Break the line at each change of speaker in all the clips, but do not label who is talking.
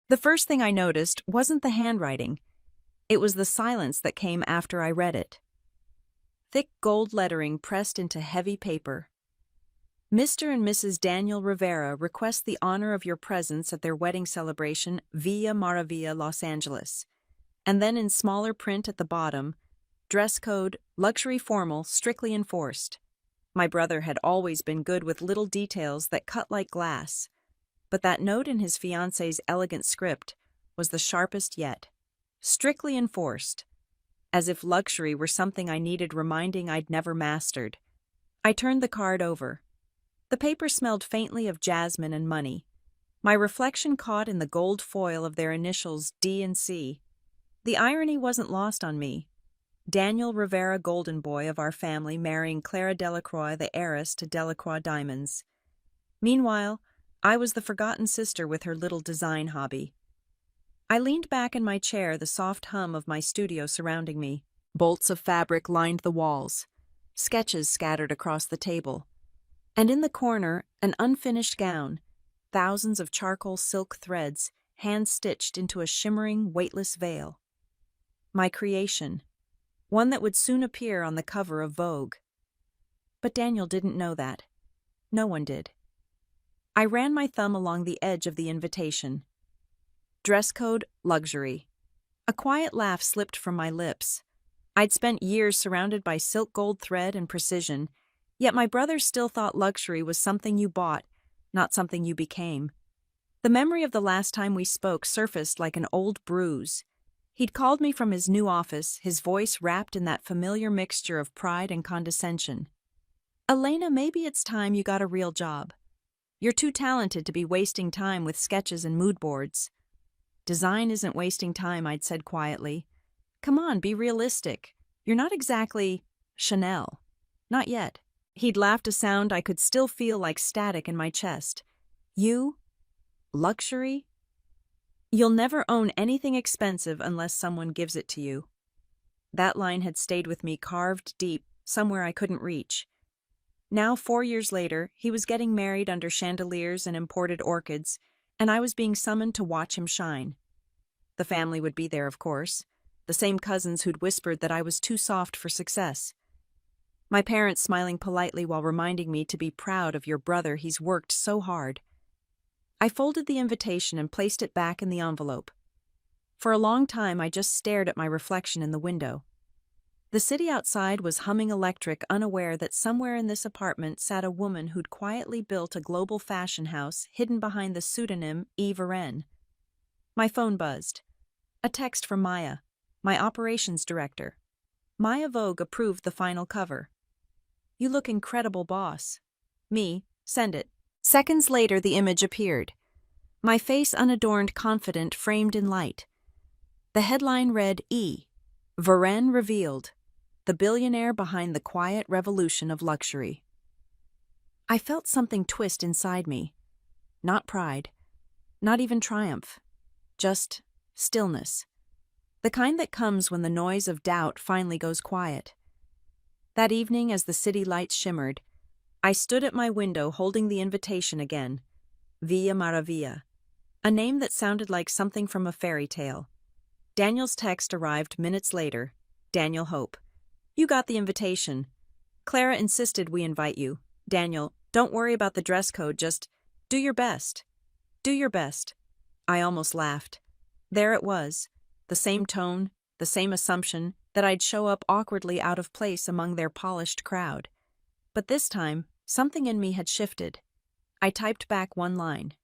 The first thing I noticed wasn't the handwriting. It was the silence that came after I read it. Thick gold lettering pressed into heavy paper. Mr. and Mrs. Daniel Rivera request the honor of your presence at their wedding celebration, Villa Maravilla, Los Angeles. And then in smaller print at the bottom, dress code, luxury formal, strictly enforced. My brother had always been good with little details that cut like glass, but that note in his fiancée's elegant script was the sharpest yet. Strictly enforced. As if luxury were something I needed reminding I'd never mastered. I turned the card over. The paper smelled faintly of jasmine and money. My reflection caught in the gold foil of their initials D and C. The irony wasn't lost on me. Daniel Rivera, golden boy of our family, marrying Clara Delacroix, the heiress to Delacroix diamonds. Meanwhile, I was the forgotten sister with her little design hobby. I leaned back in my chair, the soft hum of my studio surrounding me. Bolts of fabric lined the walls, sketches scattered across the table. And in the corner, an unfinished gown, thousands of charcoal silk threads hand-stitched into a shimmering, weightless veil. My creation, one that would soon appear on the cover of Vogue. But Daniel didn't know that. No one did. I ran my thumb along the edge of the invitation. Dress code, luxury. A quiet laugh slipped from my lips. I'd spent years surrounded by silk gold thread and precision, yet my brother still thought luxury was something you bought, not something you became. The memory of the last time we spoke surfaced like an old bruise. He'd called me from his new office, his voice wrapped in that familiar mixture of pride and condescension. "Elena, maybe it's time you got a real job. You're too talented to be wasting time with sketches and mood boards." "Design isn't wasting time," I'd said quietly. "Come on, be realistic. You're not exactly Chanel. Not yet." He'd laughed a sound I could still feel like static in my chest. "You? Luxury? You'll never own anything expensive unless someone gives it to you." That line had stayed with me carved deep, somewhere I couldn't reach. Now, 4 years later, he was getting married under chandeliers and imported orchids, and I was being summoned to watch him shine. The family would be there, of course, the same cousins who'd whispered that I was too soft for success. My parents smiling politely while reminding me to be proud of your brother, he's worked so hard. I folded the invitation and placed it back in the envelope. For a long time, I just stared at my reflection in the window. The city outside was humming electric, unaware that somewhere in this apartment sat a woman who'd quietly built a global fashion house hidden behind the pseudonym Eve Aren. My phone buzzed. A text from Maya, my operations director. Maya Vogue approved the final cover. "You look incredible, boss." Me, send it. Seconds later, the image appeared. My face unadorned, confident, framed in light. The headline read Varenne revealed, the billionaire behind the quiet revolution of luxury. I felt something twist inside me. Not pride, not even triumph, just stillness. The kind that comes when the noise of doubt finally goes quiet. That evening, as the city lights shimmered, I stood at my window holding the invitation again. Villa Maravilla, a name that sounded like something from a fairy tale. Daniel's text arrived minutes later. "Daniel Hope. You got the invitation. Clara insisted we invite you. Daniel, don't worry about the dress code, just do your best. Do your best." I almost laughed. There it was, the same tone, the same assumption that I'd show up awkwardly out of place among their polished crowd. But this time, something in me had shifted. I typed back one line.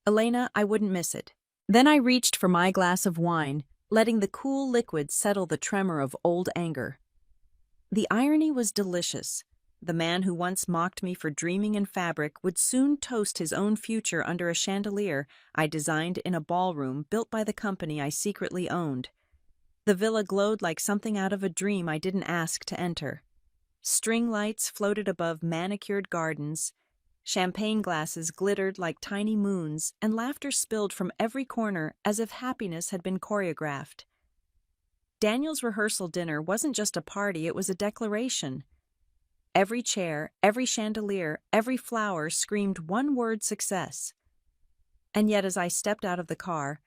"Elena, I wouldn't miss it." Then I reached for my glass of wine, letting the cool liquid settle the tremor of old anger. The irony was delicious. The man who once mocked me for dreaming in fabric would soon toast his own future under a chandelier I designed in a ballroom built by the company I secretly owned. The villa glowed like something out of a dream I didn't ask to enter. String lights floated above manicured gardens, champagne glasses glittered like tiny moons, and laughter spilled from every corner as if happiness had been choreographed. Daniel's rehearsal dinner wasn't just a party, it was a declaration. Every chair, every chandelier, every flower screamed one word: success. And yet as I stepped out of the car,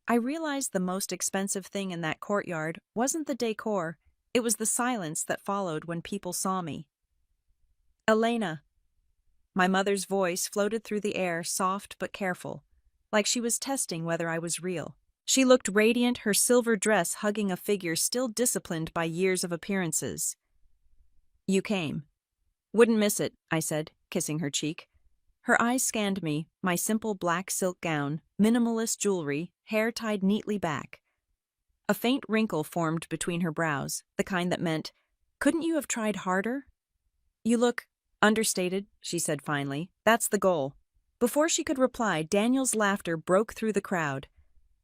I realized the most expensive thing in that courtyard wasn't the decor, it was the silence that followed when people saw me. Elena. My mother's voice floated through the air, soft but careful, like she was testing whether I was real. She looked radiant, her silver dress hugging a figure still disciplined by years of appearances. You came. Wouldn't miss it, I said, kissing her cheek. Her eyes scanned me, my simple black silk gown, minimalist jewelry, hair tied neatly back. A faint wrinkle formed between her brows, the kind that meant, couldn't you have tried harder? You look understated, she said finally. That's the goal. Before she could reply, Daniel's laughter broke through the crowd.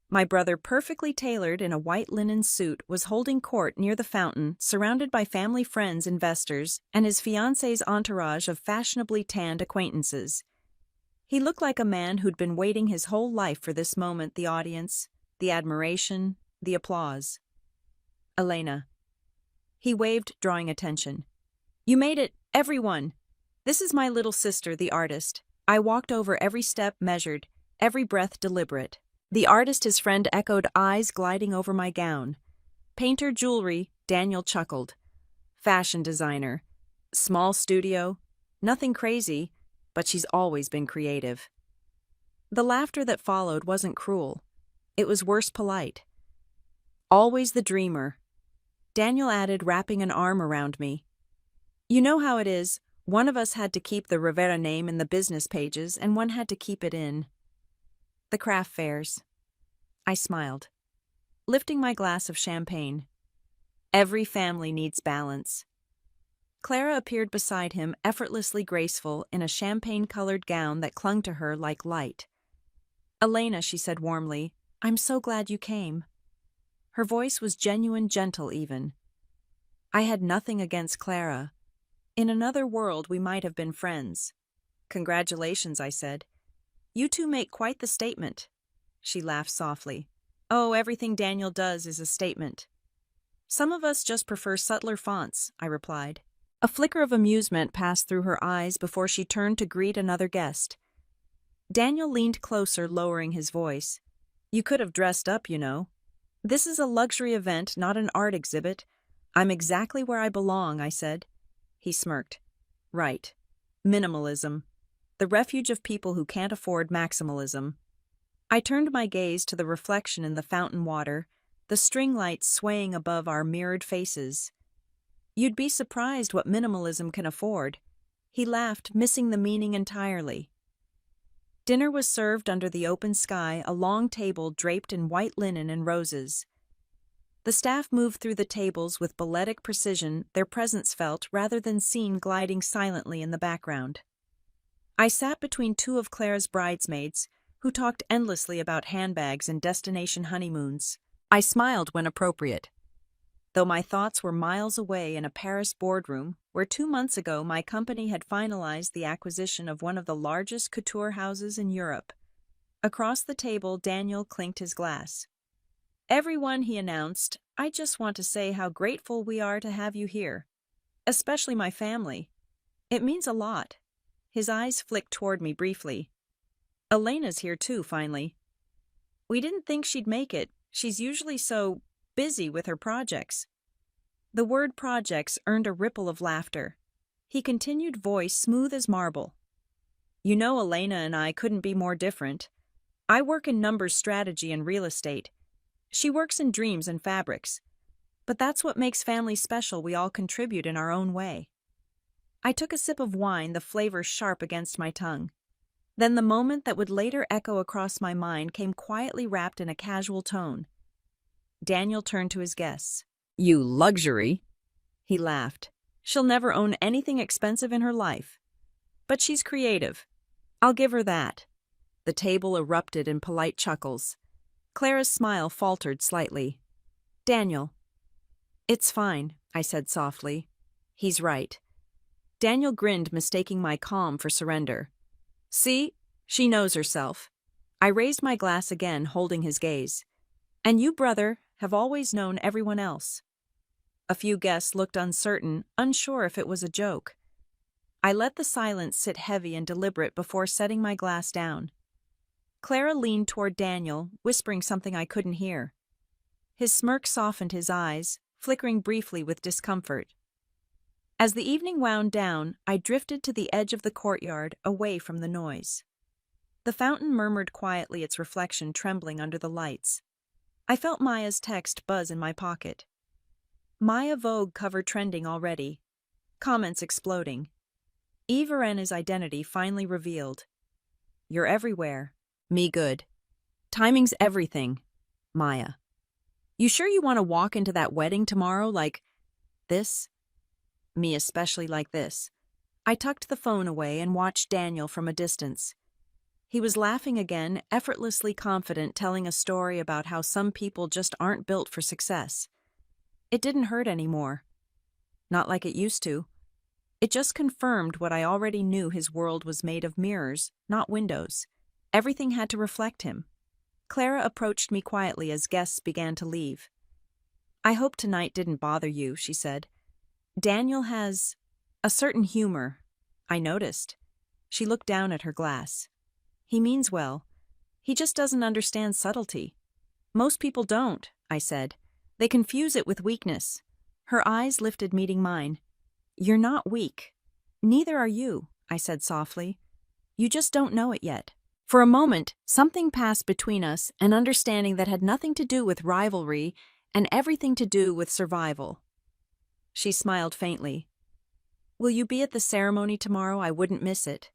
My brother, perfectly tailored in a white linen suit, was holding court near the fountain, surrounded by family friends, investors, and his fiancée's entourage of fashionably tanned acquaintances. He looked like a man who'd been waiting his whole life for this moment, the audience, the admiration, the applause. Elena. He waved, drawing attention. You made it, everyone! This is my little sister, the artist. I walked over every step measured, every breath deliberate. The artist, his friend echoed, eyes gliding over my gown. Painter, jewelry, Daniel chuckled. Fashion designer. Small studio. Nothing crazy, but she's always been creative. The laughter that followed wasn't cruel. It was worse polite. Always the dreamer. Daniel added, wrapping an arm around me. You know how it is. One of us had to keep the Rivera name in the business pages, and one had to keep it in. The craft fairs. I smiled, lifting my glass of champagne. Every family needs balance. Clara appeared beside him, effortlessly graceful, in a champagne-colored gown that clung to her like light. Elena, she said warmly, I'm so glad you came. Her voice was genuine, gentle even. I had nothing against Clara. In another world, we might have been friends. Congratulations, I said. You two make quite the statement. She laughed softly. Oh, everything Daniel does is a statement. Some of us just prefer subtler fonts, I replied. A flicker of amusement passed through her eyes before she turned to greet another guest. Daniel leaned closer, lowering his voice. You could have dressed up, you know. This is a luxury event, not an art exhibit. I'm exactly where I belong, I said. He smirked. Right. Minimalism. The refuge of people who can't afford maximalism. I turned my gaze to the reflection in the fountain water, the string lights swaying above our mirrored faces. You'd be surprised what minimalism can afford. He laughed, missing the meaning entirely. Dinner was served under the open sky, a long table draped in white linen and roses. The staff moved through the tables with balletic precision, their presence felt rather than seen gliding silently in the background. I sat between two of Clara's bridesmaids, who talked endlessly about handbags and destination honeymoons. I smiled when appropriate, though my thoughts were miles away in a Paris boardroom where 2 months ago my company had finalized the acquisition of one of the largest couture houses in Europe. Across the table, Daniel clinked his glass. Everyone, he announced, I just want to say how grateful we are to have you here. Especially my family. It means a lot. His eyes flicked toward me briefly. Elena's here too, finally. We didn't think she'd make it. She's usually so busy with her projects. The word projects earned a ripple of laughter. He continued, voice smooth as marble. You know, Elena and I couldn't be more different. I work in numbers strategy and real estate. She works in dreams and fabrics. But that's what makes family special. We all contribute in our own way. I took a sip of wine, the flavor sharp against my tongue. Then the moment that would later echo across my mind came quietly wrapped in a casual tone. Daniel turned to his guests. You luxury. He laughed. She'll never own anything expensive in her life. But she's creative. I'll give her that. The table erupted in polite chuckles. Clara's smile faltered slightly. Daniel. It's fine, I said softly. He's right. Daniel grinned, mistaking my calm for surrender. See, she knows herself. I raised my glass again, holding his gaze. And you, brother, have always known everyone else. A few guests looked uncertain, unsure if it was a joke. I let the silence sit heavy and deliberate before setting my glass down. Clara leaned toward Daniel, whispering something I couldn't hear. His smirk softened his eyes, flickering briefly with discomfort. As the evening wound down, I drifted to the edge of the courtyard, away from the noise. The fountain murmured quietly, its reflection trembling under the lights. I felt Maya's text buzz in my pocket. Maya Vogue cover trending already. Comments exploding. Eve Arena's identity finally revealed. You're everywhere. Me good. Timing's everything. Maya. You sure you want to walk into that wedding tomorrow like this? Me especially like this. I tucked the phone away and watched Daniel from a distance. He was laughing again, effortlessly confident, telling a story about how some people just aren't built for success. It didn't hurt anymore. Not like it used to. It just confirmed what I already knew: his world was made of mirrors, not windows. Everything had to reflect him. Clara approached me quietly as guests began to leave. I hope tonight didn't bother you, she said. Daniel has a certain humor. I noticed. She looked down at her glass. He means well. He just doesn't understand subtlety. Most people don't, I said. They confuse it with weakness. Her eyes lifted, meeting mine. You're not weak. Neither are you, I said softly. You just don't know it yet. For a moment, something passed between us, an understanding that had nothing to do with rivalry and everything to do with survival. She smiled faintly. Will you be at the ceremony tomorrow? I wouldn't miss it.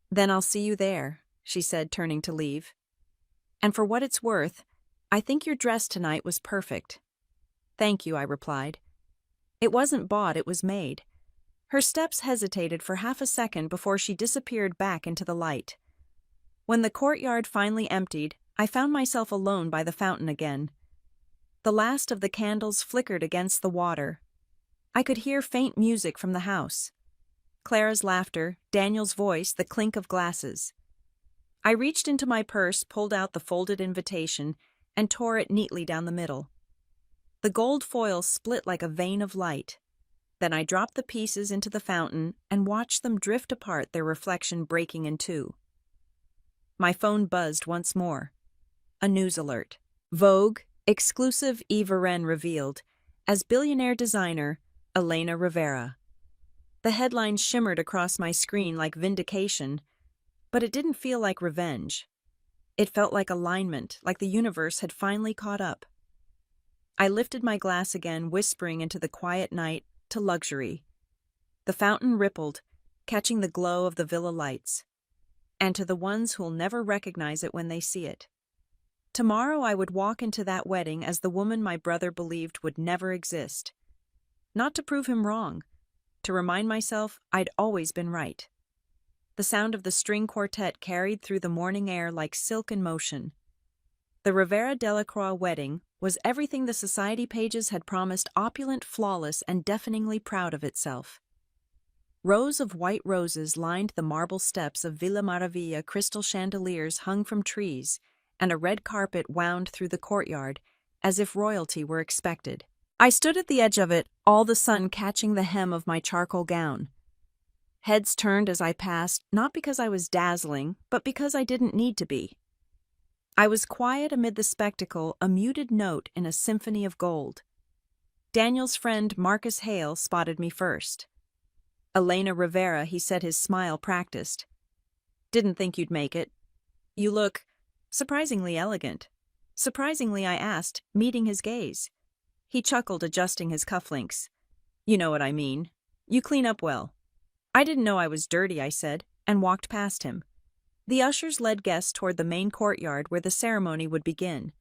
Then I'll see you there, she said, turning to leave. And for what it's worth, I think your dress tonight was perfect. Thank you, I replied. It wasn't bought, it was made. Her steps hesitated for half a second before she disappeared back into the light. When the courtyard finally emptied, I found myself alone by the fountain again. The last of the candles flickered against the water. I could hear faint music from the house. Clara's laughter, Daniel's voice, the clink of glasses. I reached into my purse, pulled out the folded invitation, and tore it neatly down the middle. The gold foil split like a vein of light. Then I dropped the pieces into the fountain and watched them drift apart, their reflection breaking in two. My phone buzzed once more. A news alert. Vogue, exclusive Eve Arena revealed, as billionaire designer Elena Rivera. The headline shimmered across my screen like vindication, but it didn't feel like revenge. It felt like alignment, like the universe had finally caught up. I lifted my glass again, whispering into the quiet night, to luxury. The fountain rippled, catching the glow of the villa lights. And to the ones who'll never recognize it when they see it. Tomorrow I would walk into that wedding as the woman my brother believed would never exist. Not to prove him wrong, to remind myself I'd always been right. The sound of the string quartet carried through the morning air like silk in motion. The Rivera Delacroix wedding was everything the society pages had promised: opulent, flawless, and deafeningly proud of itself. Rows of white roses lined the marble steps of Villa Maravilla, crystal chandeliers hung from trees, and a red carpet wound through the courtyard, as if royalty were expected. I stood at the edge of it, all the sun catching the hem of my charcoal gown. Heads turned as I passed, not because I was dazzling, but because I didn't need to be. I was quiet amid the spectacle, a muted note in a symphony of gold. Daniel's friend Marcus Hale spotted me first. Elena Rivera, he said, his smile practiced. Didn't think you'd make it. You look surprisingly elegant. Surprisingly, I asked, meeting his gaze. He chuckled, adjusting his cufflinks. You know what I mean. You clean up well. I didn't know I was dirty, I said, and walked past him. The ushers led guests toward the main courtyard where the ceremony would begin.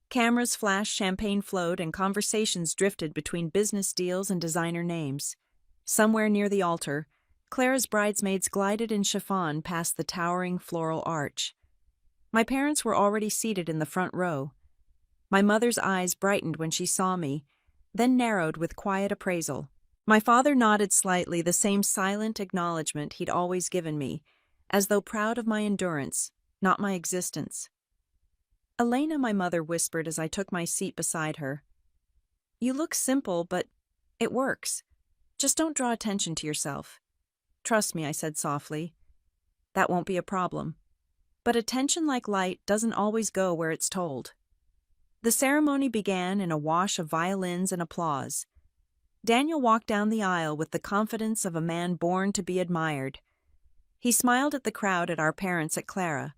Cameras flashed, champagne flowed, and conversations drifted between business deals and designer names. Somewhere near the altar, Clara's bridesmaids glided in chiffon past the towering floral arch. My parents were already seated in the front row. My mother's eyes brightened when she saw me, then narrowed with quiet appraisal. My father nodded slightly, the same silent acknowledgement he'd always given me, as though proud of my endurance, not my existence. Elena, my mother whispered as I took my seat beside her. You look simple, but it works. Just don't draw attention to yourself. Trust me, I said softly. That won't be a problem. But attention like light doesn't always go where it's told. The ceremony began in a wash of violins and applause. Daniel walked down the aisle with the confidence of a man born to be admired. He smiled at the crowd, at our parents, at Clara.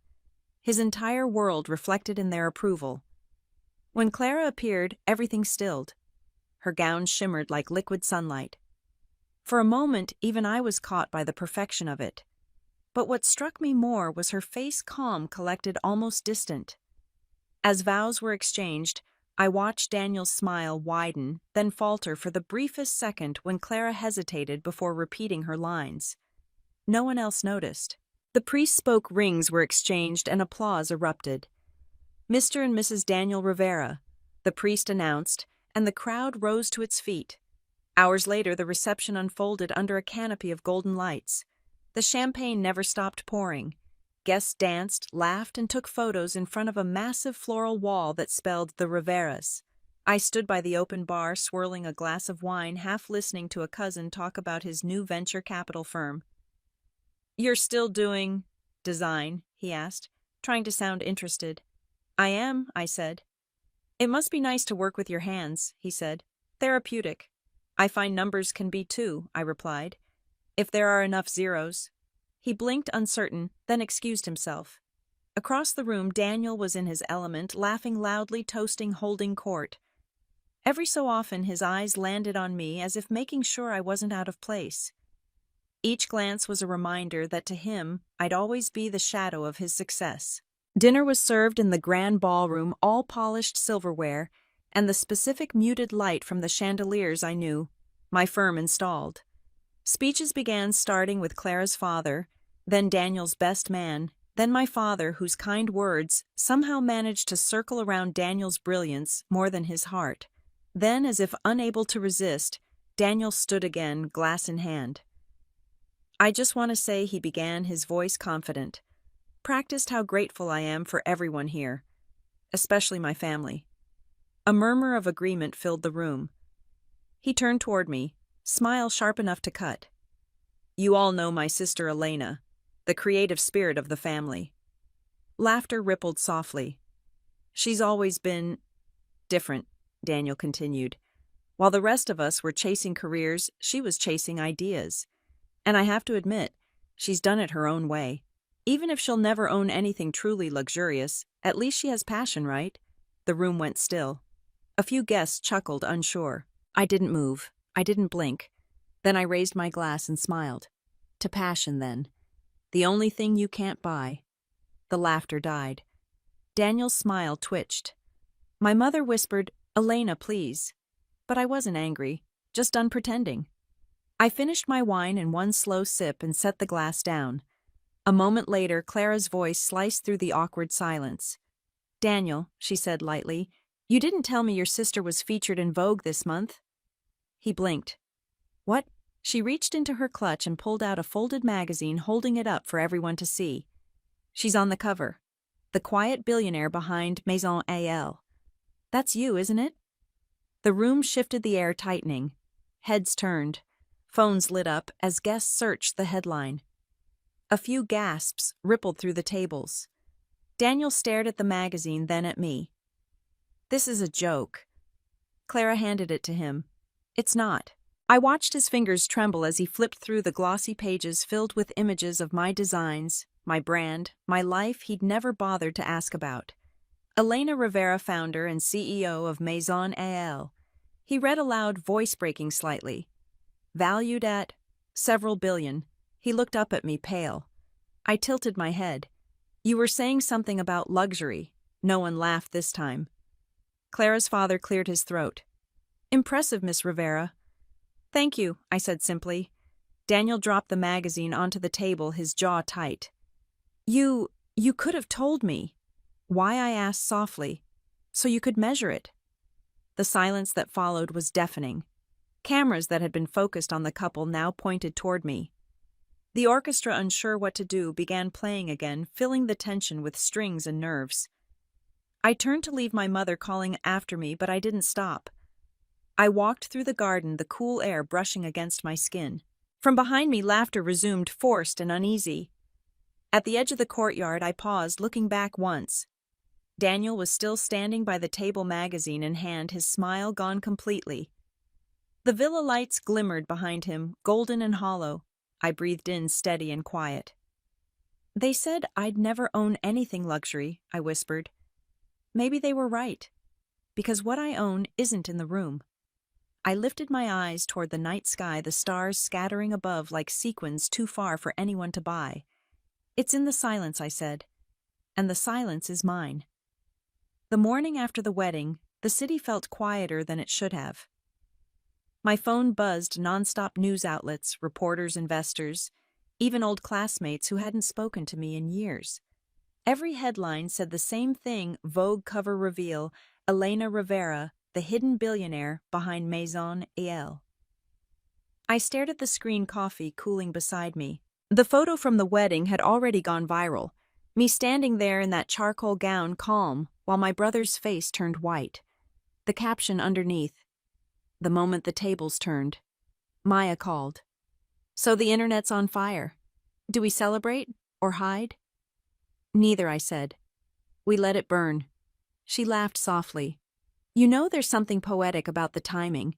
His entire world reflected in their approval. When Clara appeared, everything stilled. Her gown shimmered like liquid sunlight. For a moment, even I was caught by the perfection of it. But what struck me more was her face, calm, collected, almost distant. As vows were exchanged, I watched Daniel's smile widen, then falter for the briefest second when Clara hesitated before repeating her lines. No one else noticed. The priest spoke, rings were exchanged, and applause erupted. "Mr. and Mrs. Daniel Rivera," the priest announced, and the crowd rose to its feet. Hours later, the reception unfolded under a canopy of golden lights. The champagne never stopped pouring. Guests danced, laughed, and took photos in front of a massive floral wall that spelled "The Riveras." I stood by the open bar, swirling a glass of wine, half listening to a cousin talk about his new venture capital firm. "You're still doing design?" he asked, trying to sound interested. "I am," I said. "It must be nice to work with your hands," he said. "Therapeutic." "I find numbers can be too," I replied. "If there are enough zeros." He blinked, uncertain, then excused himself. Across the room, Daniel was in his element, laughing loudly, toasting, holding court. Every so often, his eyes landed on me, as if making sure I wasn't out of place. Each glance was a reminder that to him, I'd always be the shadow of his success. Dinner was served in the grand ballroom, all polished silverware, and the specific muted light from the chandeliers I knew, my firm installed. Speeches began, starting with Clara's father, then Daniel's best man, then my father, whose kind words somehow managed to circle around Daniel's brilliance more than his heart. Then, as if unable to resist, Daniel stood again, glass in hand. "I just want to say," he began, his voice confident, "practiced how grateful I am for everyone here, especially my family." A murmur of agreement filled the room. He turned toward me, smile sharp enough to cut. "You all know my sister Elena, the creative spirit of the family." Laughter rippled softly. "She's always been different," Daniel continued. "While the rest of us were chasing careers, she was chasing ideas. And I have to admit, she's done it her own way. Even if she'll never own anything truly luxurious, at least she has passion, right?" The room went still. A few guests chuckled, unsure. I didn't move. I didn't blink. Then I raised my glass and smiled. "To passion, then. The only thing you can't buy." The laughter died. Daniel's smile twitched. My mother whispered, "Elena, please." But I wasn't angry, just done pretending. I finished my wine in one slow sip and set the glass down. A moment later, Clara's voice sliced through the awkward silence. "Daniel," she said lightly, "you didn't tell me your sister was featured in Vogue this month." He blinked. "What?" She reached into her clutch and pulled out a folded magazine, holding it up for everyone to see. "She's on the cover. The quiet billionaire behind Maison A.L. That's you, isn't it?" The room shifted, the air tightening. Heads turned. Phones lit up as guests searched the headline. A few gasps rippled through the tables. Daniel stared at the magazine, then at me. "This is a joke." Clara handed it to him. "It's not." I watched his fingers tremble as he flipped through the glossy pages filled with images of my designs, my brand, my life he'd never bothered to ask about. "Elena Rivera, founder and CEO of Maison A.L." He read aloud, voice breaking slightly. "Valued at several billion." He looked up at me, pale. I tilted my head. "You were saying something about luxury." No one laughed this time. Clara's father cleared his throat. "Impressive, Miss Rivera." "Thank you," I said simply. Daniel dropped the magazine onto the table, his jaw tight. You could have told me." "Why?" I asked softly. "So you could measure it." The silence that followed was deafening. Cameras that had been focused on the couple now pointed toward me. The orchestra, unsure what to do, began playing again, filling the tension with strings and nerves. I turned to leave, my mother calling after me, but I didn't stop. I walked through the garden, the cool air brushing against my skin. From behind me, laughter resumed, forced and uneasy. At the edge of the courtyard, I paused, looking back once. Daniel was still standing by the table, magazine in hand, his smile gone completely. The villa lights glimmered behind him, golden and hollow. I breathed in, steady and quiet. They said I'd never own anything luxury, I whispered. Maybe they were right, because what I own isn't in the room. I lifted my eyes toward the night sky, the stars scattering above like sequins too far for anyone to buy. It's in the silence, I said, and the silence is mine. The morning after the wedding, the city felt quieter than it should have. My phone buzzed, nonstop news outlets, reporters, investors, even old classmates who hadn't spoken to me in years. Every headline said the same thing: Vogue cover reveal, Elena Rivera, the hidden billionaire behind Maison El. I stared at the screen, coffee cooling beside me. The photo from the wedding had already gone viral, me standing there in that charcoal gown, calm, while my brother's face turned white. The caption underneath: the moment the tables turned. Maya called. So the internet's on fire. Do we celebrate or hide? Neither, I said. We let it burn. She laughed softly. You know, there's something poetic about the timing.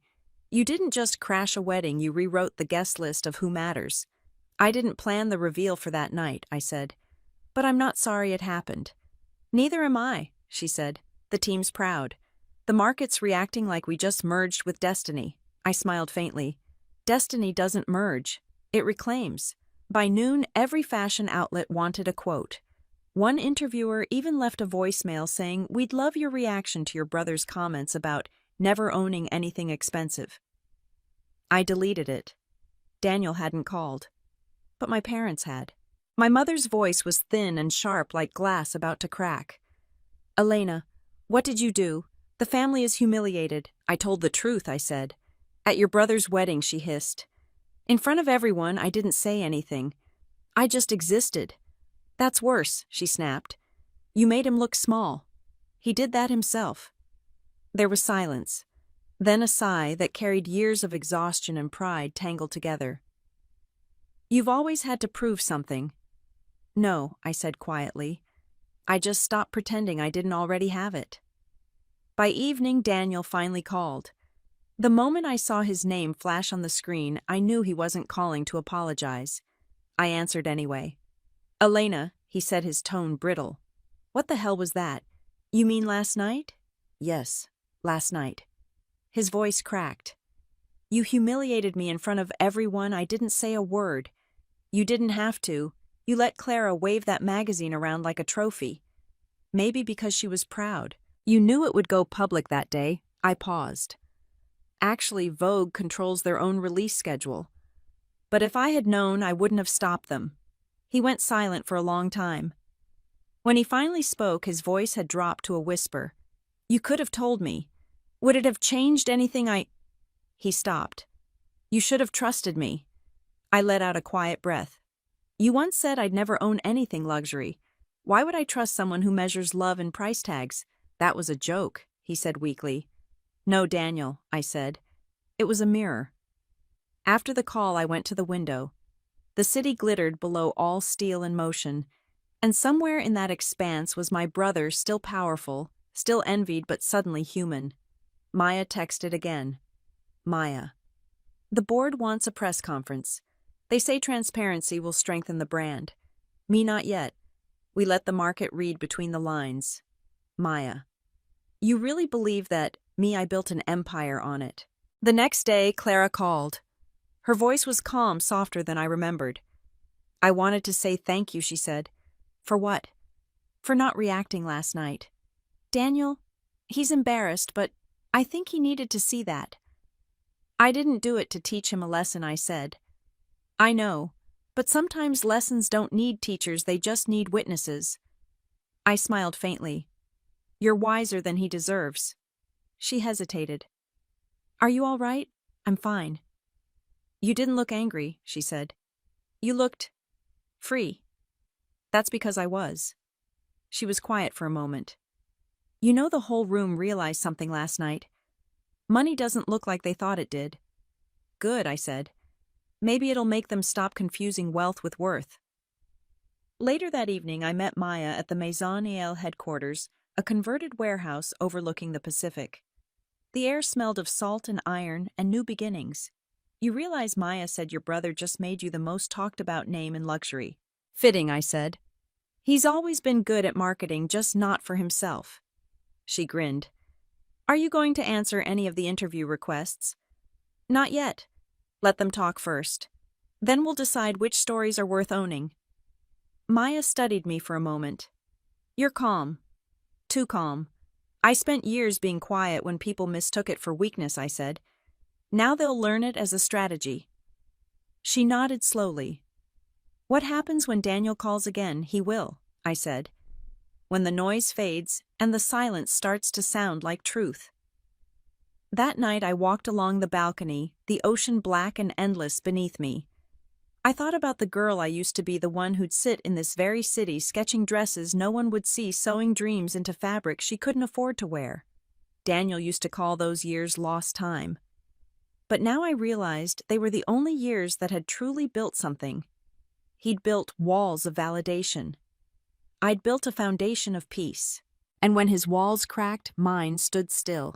You didn't just crash a wedding, you rewrote the guest list of who matters. I didn't plan the reveal for that night, I said. But I'm not sorry it happened. Neither am I, she said. The team's proud. The market's reacting like we just merged with destiny. I smiled faintly. Destiny doesn't merge. It reclaims. By noon, every fashion outlet wanted a quote. One interviewer even left a voicemail saying, "We'd love your reaction to your brother's comments about never owning anything expensive." I deleted it. Daniel hadn't called. But my parents had. My mother's voice was thin and sharp like glass about to crack. Elena, what did you do? The family is humiliated. I told the truth, I said. At your brother's wedding, she hissed. In front of everyone, I didn't say anything. I just existed. That's worse, she snapped. You made him look small. He did that himself. There was silence. Then a sigh that carried years of exhaustion and pride tangled together. You've always had to prove something. No, I said quietly. I just stopped pretending I didn't already have it. By evening, Daniel finally called. The moment I saw his name flash on the screen, I knew he wasn't calling to apologize. I answered anyway. Elena, he said, his tone brittle. What the hell was that? You mean last night? Yes, last night. His voice cracked. You humiliated me in front of everyone. I didn't say a word. You didn't have to. You let Clara wave that magazine around like a trophy. Maybe because she was proud. You knew it would go public that day. I paused. Actually, Vogue controls their own release schedule. But if I had known, I wouldn't have stopped them. He went silent for a long time. When he finally spoke, his voice had dropped to a whisper. You could have told me. Would it have changed anything? He stopped. You should have trusted me. I let out a quiet breath. You once said I'd never own anything luxury. Why would I trust someone who measures love in price tags? That was a joke, he said weakly. No, Daniel, I said. It was a mirror. After the call, I went to the window. The city glittered below, all steel in motion, and somewhere in that expanse was my brother, still powerful, still envied but suddenly human. Maya texted again. Maya. The board wants a press conference. They say transparency will strengthen the brand. Me, not yet. We let the market read between the lines. Maya. You really believe that? Me, I built an empire on it. The next day, Clara called. Her voice was calm, softer than I remembered. I wanted to say thank you, she said. For what? For not reacting last night. Daniel, he's embarrassed, but I think he needed to see that. I didn't do it to teach him a lesson, I said. I know, but sometimes lessons don't need teachers, they just need witnesses. I smiled faintly. You're wiser than he deserves. She hesitated. Are you all right? I'm fine. You didn't look angry, she said. You looked free. That's because I was. She was quiet for a moment. You know, the whole room realized something last night. Money doesn't look like they thought it did. Good, I said. Maybe it'll make them stop confusing wealth with worth. Later that evening, I met Maya at the Maison Ale headquarters, a converted warehouse overlooking the Pacific. The air smelled of salt and iron and new beginnings. You realize Maya said your brother just made you the most talked about name in luxury. Fitting, I said. He's always been good at marketing, just not for himself. She grinned. Are you going to answer any of the interview requests? Not yet. Let them talk first. Then we'll decide which stories are worth owning. Maya studied me for a moment. You're calm. Too calm. I spent years being quiet when people mistook it for weakness, I said. Now they'll learn it as a strategy. She nodded slowly. What happens when Daniel calls again? He will, I said. When the noise fades and the silence starts to sound like truth. That night I walked along the balcony, the ocean black and endless beneath me. I thought about the girl I used to be, the one who'd sit in this very city sketching dresses no one would see, sewing dreams into fabric she couldn't afford to wear. Daniel used to call those years lost time. But now I realized they were the only years that had truly built something. He'd built walls of validation. I'd built a foundation of peace. And when his walls cracked, mine stood still.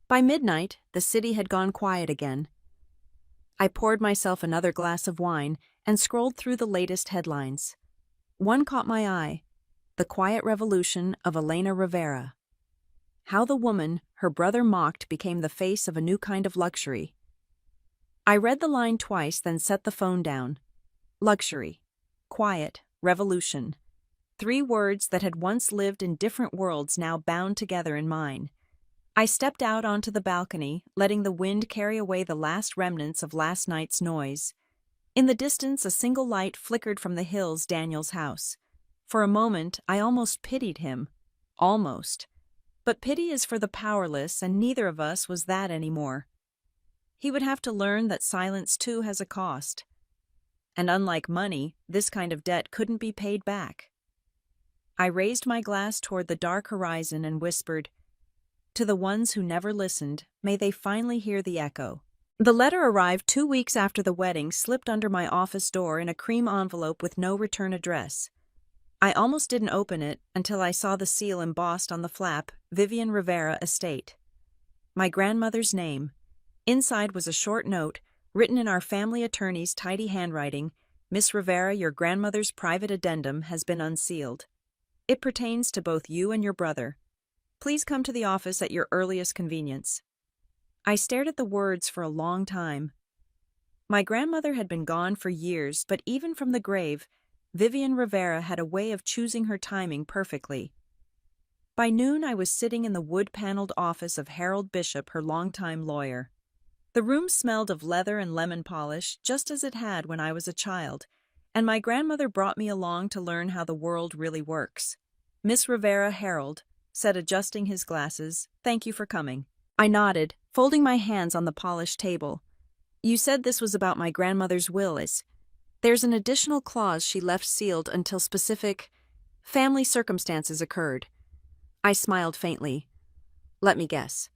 By midnight, the city had gone quiet again. I poured myself another glass of wine and scrolled through the latest headlines. One caught my eye: the quiet revolution of Elena Rivera. How the woman her brother mocked became the face of a new kind of luxury. I read the line twice, then set the phone down. Luxury, quiet, revolution. 3 words that had once lived in different worlds now bound together in mine. I stepped out onto the balcony, letting the wind carry away the last remnants of last night's noise. In the distance, a single light flickered from the hills, Daniel's house. For a moment, I almost pitied him. Almost. But pity is for the powerless, and neither of us was that anymore. He would have to learn that silence too has a cost. And unlike money, this kind of debt couldn't be paid back. I raised my glass toward the dark horizon and whispered, to the ones who never listened, may they finally hear the echo. The letter arrived 2 weeks after the wedding, slipped under my office door in a cream envelope with no return address. I almost didn't open it until I saw the seal embossed on the flap, Vivian Rivera Estate. My grandmother's name. Inside was a short note, written in our family attorney's tidy handwriting. Miss Rivera, your grandmother's private addendum has been unsealed. It pertains to both you and your brother. Please come to the office at your earliest convenience. I stared at the words for a long time. My grandmother had been gone for years, but even from the grave, Vivian Rivera had a way of choosing her timing perfectly. By noon, I was sitting in the wood-paneled office of Harold Bishop, her longtime lawyer. The room smelled of leather and lemon polish, just as it had when I was a child, and my grandmother brought me along to learn how the world really works. Miss Rivera, Harold said, adjusting his glasses, thank you for coming. I nodded, folding my hands on the polished table. You said this was about my grandmother's will. There's an additional clause she left sealed until specific family circumstances occurred. I smiled faintly. Let me guess.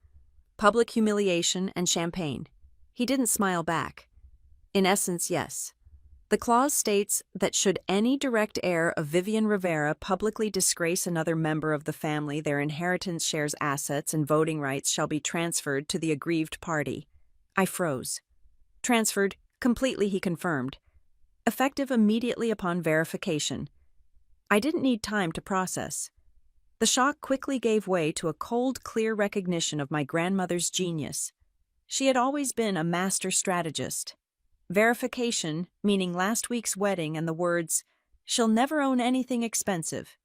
Public humiliation and champagne. He didn't smile back. In essence, yes. The clause states that should any direct heir of Vivian Rivera publicly disgrace another member of the family, their inheritance shares, assets, and voting rights shall be transferred to the aggrieved party. I froze. Transferred completely, he confirmed. Effective immediately upon verification. I didn't need time to process. The shock quickly gave way to a cold, clear recognition of my grandmother's genius. She had always been a master strategist. Verification, meaning last week's wedding and the words, she'll never own anything expensive.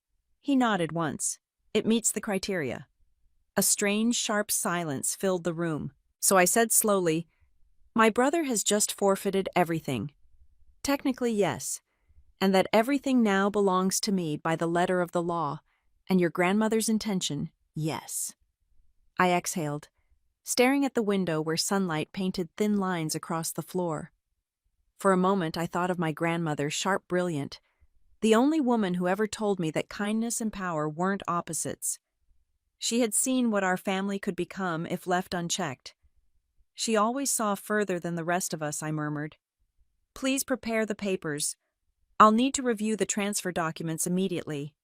He nodded once. It meets the criteria. A strange, sharp silence filled the room, so I said slowly, my brother has just forfeited everything. Technically, yes, and that everything now belongs to me by the letter of the law, and your grandmother's intention, yes. I exhaled, staring at the window where sunlight painted thin lines across the floor. For a moment I thought of my grandmother, sharp, brilliant, the only woman who ever told me that kindness and power weren't opposites. She had seen what our family could become if left unchecked. She always saw further than the rest of us, I murmured. Please prepare the papers. I'll need to review the transfer documents immediately.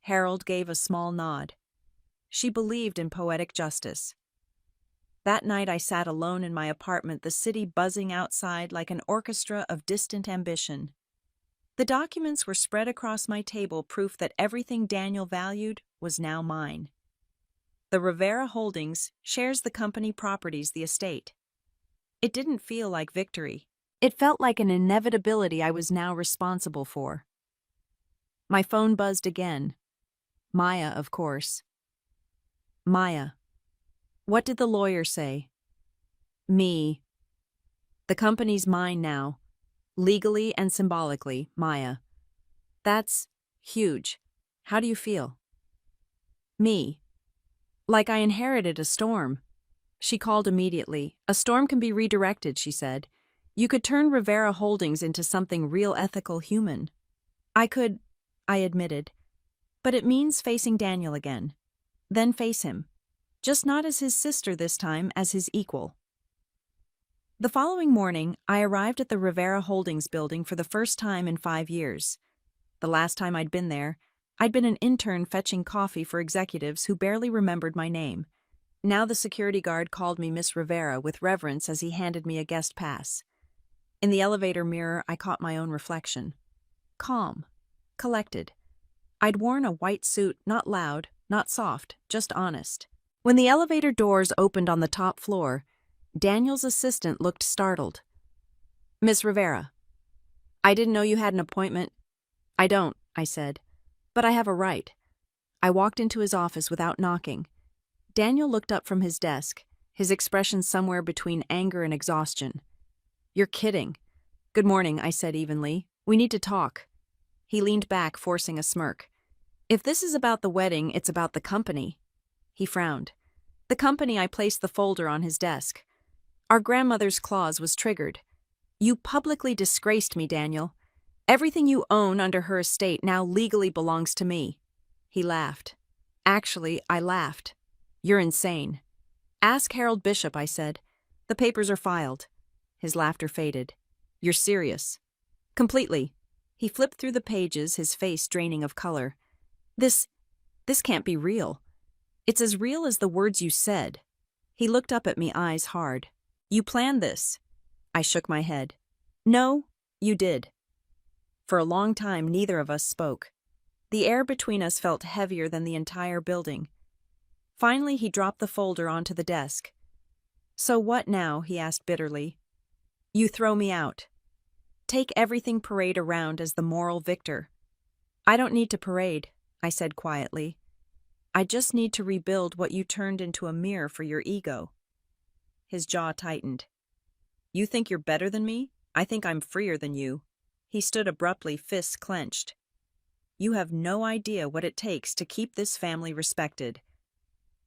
Harold gave a small nod. She believed in poetic justice. That night I sat alone in my apartment, the city buzzing outside like an orchestra of distant ambition. The documents were spread across my table, proof that everything Daniel valued was now mine. The Rivera Holdings shares the company properties, the estate. It didn't feel like victory. It felt like an inevitability I was now responsible for. My phone buzzed again. Maya, of course. Maya. What did the lawyer say? Me. The company's mine now. Legally and symbolically, Maya. That's huge. How do you feel? Me. Like I inherited a storm. She called immediately. A storm can be redirected, she said. You could turn Rivera Holdings into something real, ethical, human. I could, I admitted. But it means facing Daniel again. Then face him. Just not as his sister this time, as his equal. The following morning, I arrived at the Rivera Holdings building for the first time in 5 years. The last time I'd been there, I'd been an intern fetching coffee for executives who barely remembered my name. Now the security guard called me Miss Rivera with reverence as he handed me a guest pass. In the elevator mirror, I caught my own reflection. Calm. Collected. I'd worn a white suit, not loud, not soft, just honest. When the elevator doors opened on the top floor, Daniel's assistant looked startled. Miss Rivera. I didn't know you had an appointment. I don't, I said. But I have a right. I walked into his office without knocking. Daniel looked up from his desk, his expression somewhere between anger and exhaustion. You're kidding. Good morning, I said evenly. We need to talk. He leaned back, forcing a smirk. If this is about the wedding, it's about the company. He frowned. The company. I placed the folder on his desk. Our grandmother's clause was triggered. You publicly disgraced me, Daniel. Everything you own under her estate now legally belongs to me. He laughed. Actually, I laughed. You're insane. Ask Harold Bishop, I said. The papers are filed. His laughter faded. You're serious. Completely. He flipped through the pages, his face draining of color. This can't be real. It's as real as the words you said. He looked up at me, eyes hard. You planned this. I shook my head. No, you did. For a long time, neither of us spoke. The air between us felt heavier than the entire building. Finally, he dropped the folder onto the desk. So what now? He asked bitterly. You throw me out. Take everything, parade around as the moral victor. I don't need to parade, I said quietly. I just need to rebuild what you turned into a mirror for your ego. His jaw tightened. You think you're better than me? I think I'm freer than you. He stood abruptly, fists clenched. You have no idea what it takes to keep this family respected.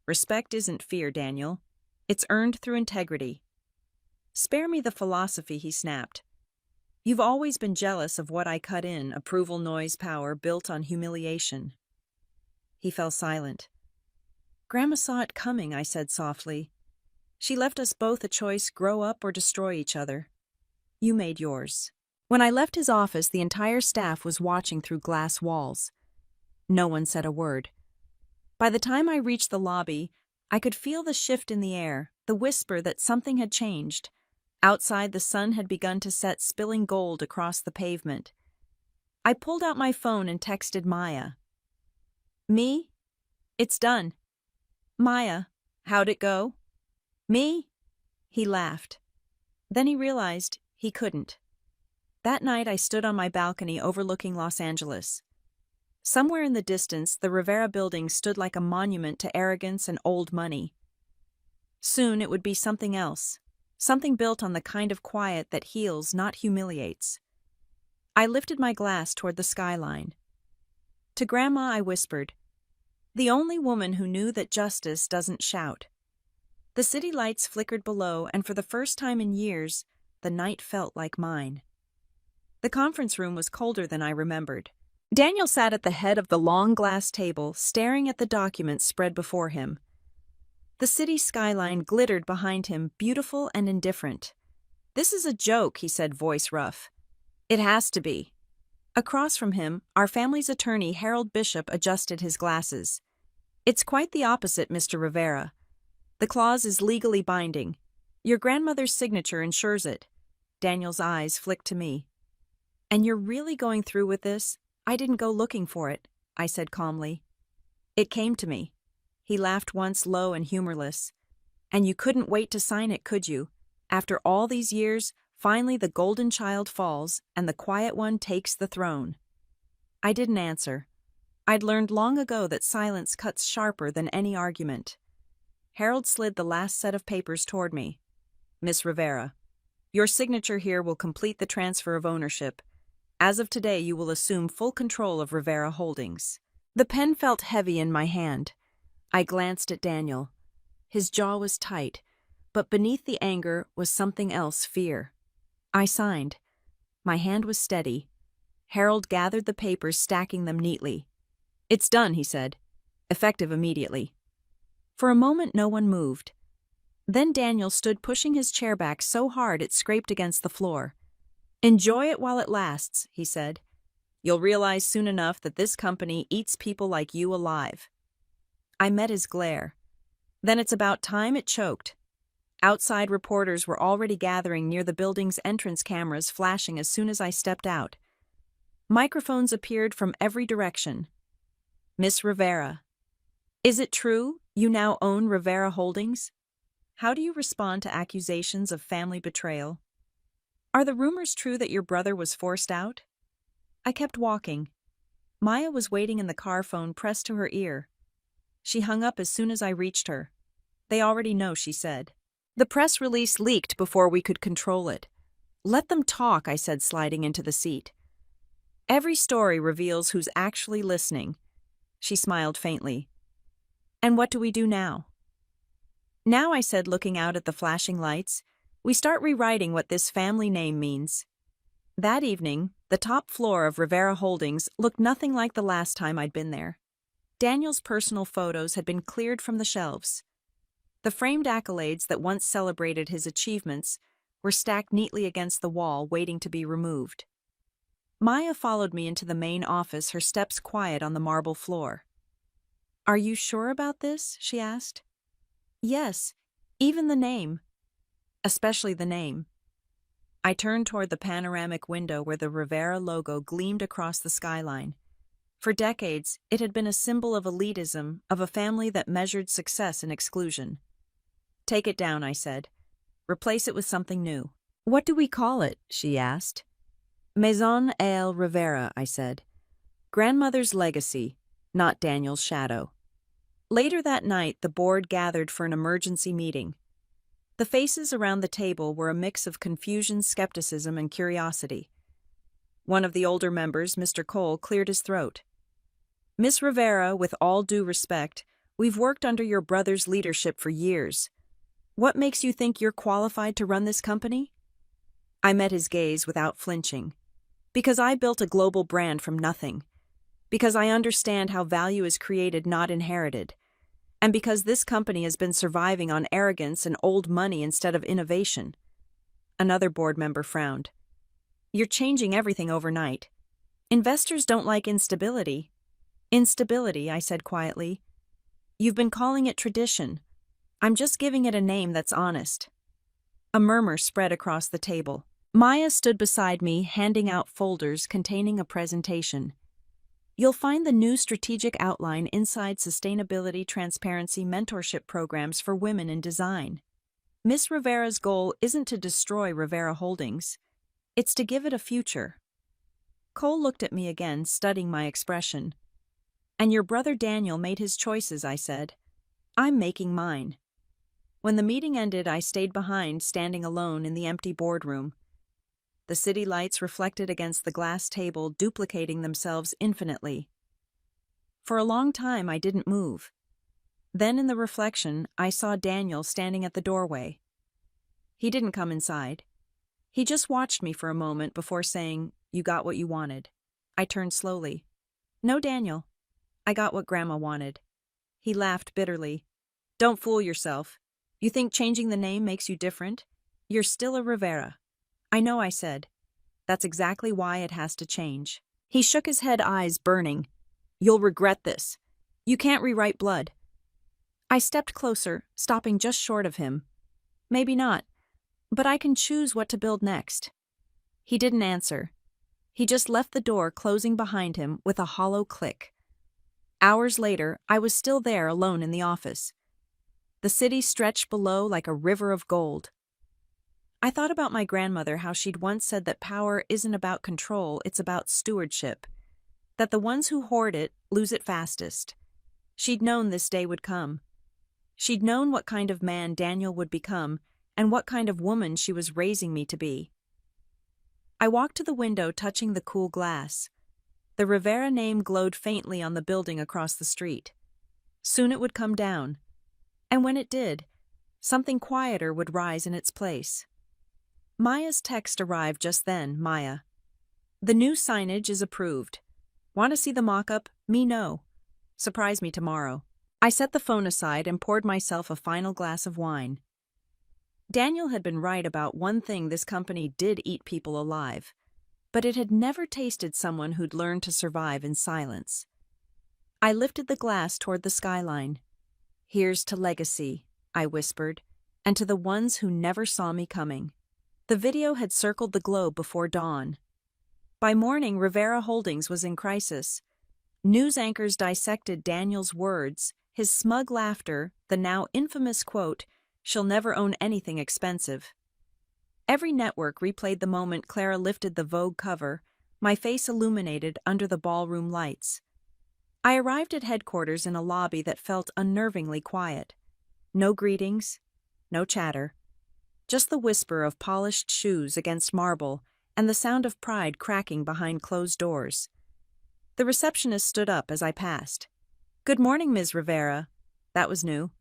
Respect isn't fear, Daniel. It's earned through integrity. Spare me the philosophy, he snapped. You've always been jealous of what I cut in, approval, noise, power, built on humiliation. He fell silent. Grandma saw it coming, I said softly. She left us both a choice, grow up or destroy each other. You made yours. When I left his office, the entire staff was watching through glass walls. No one said a word. By the time I reached the lobby, I could feel the shift in the air, the whisper that something had changed. Outside, the sun had begun to set, spilling gold across the pavement. I pulled out my phone and texted Maya. Me? It's done. Maya, how'd it go? Me? He laughed. Then he realized he couldn't. That night I stood on my balcony overlooking Los Angeles. Somewhere in the distance, the Rivera building stood like a monument to arrogance and old money. Soon it would be something else, something built on the kind of quiet that heals, not humiliates. I lifted my glass toward the skyline. To Grandma I whispered, the only woman who knew that justice doesn't shout. The city lights flickered below, and for the first time in years, the night felt like mine. The conference room was colder than I remembered. Daniel sat at the head of the long glass table, staring at the documents spread before him. The city skyline glittered behind him, beautiful and indifferent. This is a joke, he said, voice rough. It has to be. Across from him, our family's attorney Harold Bishop adjusted his glasses. "It's quite the opposite, Mr. Rivera. The clause is legally binding. Your grandmother's signature ensures it." Daniel's eyes flicked to me. "And you're really going through with this?" "I didn't go looking for it," I said calmly. "It came to me." He laughed once, low and humorless. "And you couldn't wait to sign it, could you? After all these years, finally the golden child falls, and the quiet one takes the throne." I didn't answer. I'd learned long ago that silence cuts sharper than any argument. Harold slid the last set of papers toward me. "Miss Rivera, your signature here will complete the transfer of ownership. As of today, you will assume full control of Rivera Holdings." The pen felt heavy in my hand. I glanced at Daniel. His jaw was tight, but beneath the anger was something else, fear. I signed. My hand was steady. Harold gathered the papers, stacking them neatly. "It's done," he said. "Effective immediately." For a moment no one moved. Then Daniel stood pushing his chair back so hard it scraped against the floor. "Enjoy it while it lasts," he said. "You'll realize soon enough that this company eats people like you alive." I met his glare. "Then it's about time it choked." Outside reporters were already gathering near the building's entrance, cameras flashing as soon as I stepped out. Microphones appeared from every direction. "Miss Rivera, is it true you now own Rivera Holdings? How do you respond to accusations of family betrayal? Are the rumors true that your brother was forced out?" I kept walking. Maya was waiting in the car, phone pressed to her ear. She hung up as soon as I reached her. "They already know," she said. "The press release leaked before we could control it." "Let them talk," I said, sliding into the seat. "Every story reveals who's actually listening." She smiled faintly. "And what do we do now?" "Now," I said, looking out at the flashing lights, "we start rewriting what this family name means." That evening, the top floor of Rivera Holdings looked nothing like the last time I'd been there. Daniel's personal photos had been cleared from the shelves. The framed accolades that once celebrated his achievements were stacked neatly against the wall, waiting to be removed. Maya followed me into the main office, her steps quiet on the marble floor. "Are you sure about this?" she asked. "Yes, even the name." "Especially the name." I turned toward the panoramic window where the Rivera logo gleamed across the skyline. For decades, it had been a symbol of elitism, of a family that measured success in exclusion. "Take it down," I said. "Replace it with something new." "What do we call it?" she asked. "Maison El Rivera," I said. "Grandmother's legacy, not Daniel's shadow." Later that night, the board gathered for an emergency meeting. The faces around the table were a mix of confusion, skepticism, and curiosity. One of the older members, Mr. Cole, cleared his throat. "Miss Rivera, with all due respect, we've worked under your brother's leadership for years. What makes you think you're qualified to run this company?" I met his gaze without flinching. "Because I built a global brand from nothing. Because I understand how value is created, not inherited. And because this company has been surviving on arrogance and old money instead of innovation." Another board member frowned. "You're changing everything overnight. Investors don't like instability." "Instability," I said quietly. "You've been calling it tradition. I'm just giving it a name that's honest." A murmur spread across the table. Maya stood beside me, handing out folders containing a presentation. "You'll find the new strategic outline inside sustainability, transparency, mentorship programs for women in design. Miss Rivera's goal isn't to destroy Rivera Holdings. It's to give it a future." Cole looked at me again, studying my expression. "And your brother Daniel made his choices," I said. "I'm making mine." When the meeting ended, I stayed behind, standing alone in the empty boardroom. The city lights reflected against the glass table, duplicating themselves infinitely. For a long time, I didn't move. Then in the reflection, I saw Daniel standing at the doorway. He didn't come inside. He just watched me for a moment before saying, "You got what you wanted." I turned slowly. "No, Daniel. I got what Grandma wanted." He laughed bitterly. "Don't fool yourself. You think changing the name makes you different? You're still a Rivera." "I know," I said. "That's exactly why it has to change." He shook his head, eyes burning. "You'll regret this. You can't rewrite blood." I stepped closer, stopping just short of him. "Maybe not, but I can choose what to build next." He didn't answer. He just left the door closing behind him with a hollow click. Hours later, I was still there alone in the office. The city stretched below like a river of gold. I thought about my grandmother, how she'd once said that power isn't about control, it's about stewardship. That the ones who hoard it lose it fastest. She'd known this day would come. She'd known what kind of man Daniel would become and what kind of woman she was raising me to be. I walked to the window, touching the cool glass. The Rivera name glowed faintly on the building across the street. Soon it would come down. And when it did, something quieter would rise in its place. Maya's text arrived just then. "Maya, the new signage is approved. Want to see the mock-up? Me know. Surprise me tomorrow." I set the phone aside and poured myself a final glass of wine. Daniel had been right about one thing: this company did eat people alive, but it had never tasted someone who'd learned to survive in silence. I lifted the glass toward the skyline. "Here's to legacy," I whispered, "and to the ones who never saw me coming." The video had circled the globe before dawn. By morning, Rivera Holdings was in crisis. News anchors dissected Daniel's words, his smug laughter, the now infamous quote, "She'll never own anything expensive." Every network replayed the moment Clara lifted the Vogue cover, my face illuminated under the ballroom lights. I arrived at headquarters in a lobby that felt unnervingly quiet. No greetings, no chatter. Just the whisper of polished shoes against marble and the sound of pride cracking behind closed doors. The receptionist stood up as I passed. "Good morning, Ms. Rivera." That was new.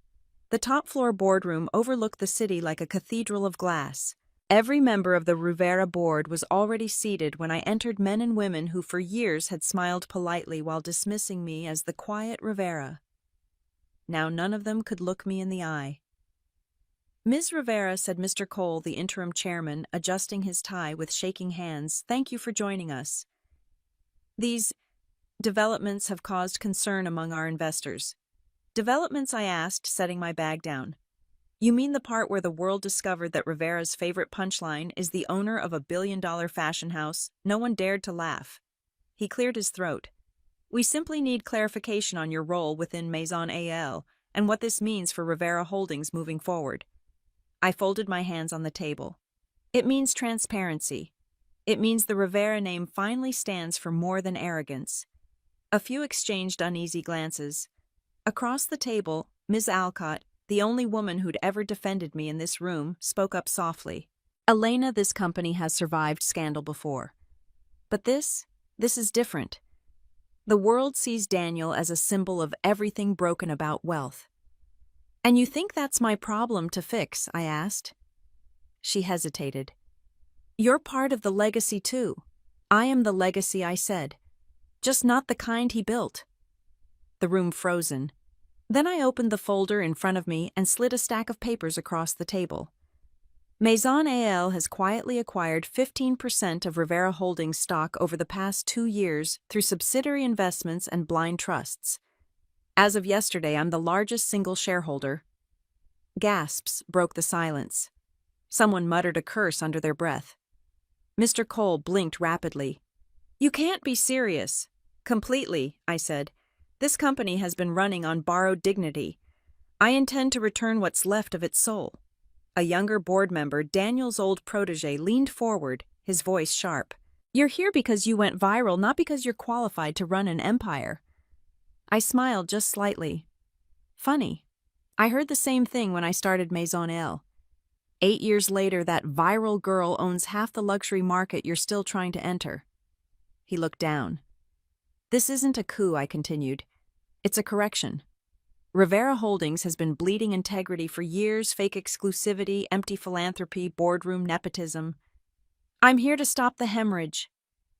The top-floor boardroom overlooked the city like a cathedral of glass. Every member of the Rivera board was already seated when I entered, men and women who for years had smiled politely while dismissing me as the quiet Rivera. Now none of them could look me in the eye. "Ms. Rivera," said Mr. Cole, the interim chairman, adjusting his tie with shaking hands, "thank you for joining us. These developments have caused concern among our investors." "Developments?" I asked, setting my bag down. "You mean the part where the world discovered that Rivera's favorite punchline is the owner of a billion-dollar fashion house? No one dared to laugh." He cleared his throat. "We simply need clarification on your role within Maison AL and what this means for Rivera Holdings moving forward." I folded my hands on the table. "It means transparency. It means the Rivera name finally stands for more than arrogance." A few exchanged uneasy glances. Across the table, Ms. Alcott, the only woman who'd ever defended me in this room, spoke up softly. "Elena, this company has survived scandal before. But this is different. The world sees Daniel as a symbol of everything broken about wealth." "And you think that's my problem to fix?" I asked. She hesitated. "You're part of the legacy too." "I am the legacy," I said. "Just not the kind he built." The room frozen. Then I opened the folder in front of me and slid a stack of papers across the table. Maison AL has quietly acquired 15% of Rivera Holdings stock over the past 2 years through subsidiary investments and blind trusts. As of yesterday, I'm the largest single shareholder. Gasps broke the silence. Someone muttered a curse under their breath. Mr. Cole blinked rapidly. "You can't be serious." "Completely," I said. "This company has been running on borrowed dignity. I intend to return what's left of its soul." A younger board member, Daniel's old protege, leaned forward, his voice sharp. "You're here because you went viral, not because you're qualified to run an empire." I smiled just slightly. Funny. I heard the same thing when I started Maison L. 8 years later, that viral girl owns half the luxury market you're still trying to enter. He looked down. "This isn't a coup," I continued. "It's a correction. Rivera Holdings has been bleeding integrity for years: fake exclusivity, empty philanthropy, boardroom nepotism. I'm here to stop the hemorrhage."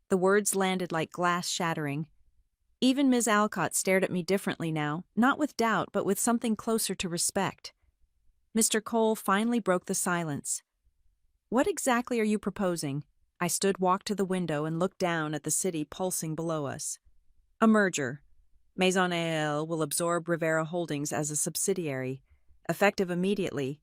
The words landed like glass shattering. Even Ms. Alcott stared at me differently now, not with doubt, but with something closer to respect. Mr. Cole finally broke the silence. "What exactly are you proposing?" I walked to the window and looked down at the city pulsing below us. A merger. Maison AL will absorb Rivera Holdings as a subsidiary, effective immediately.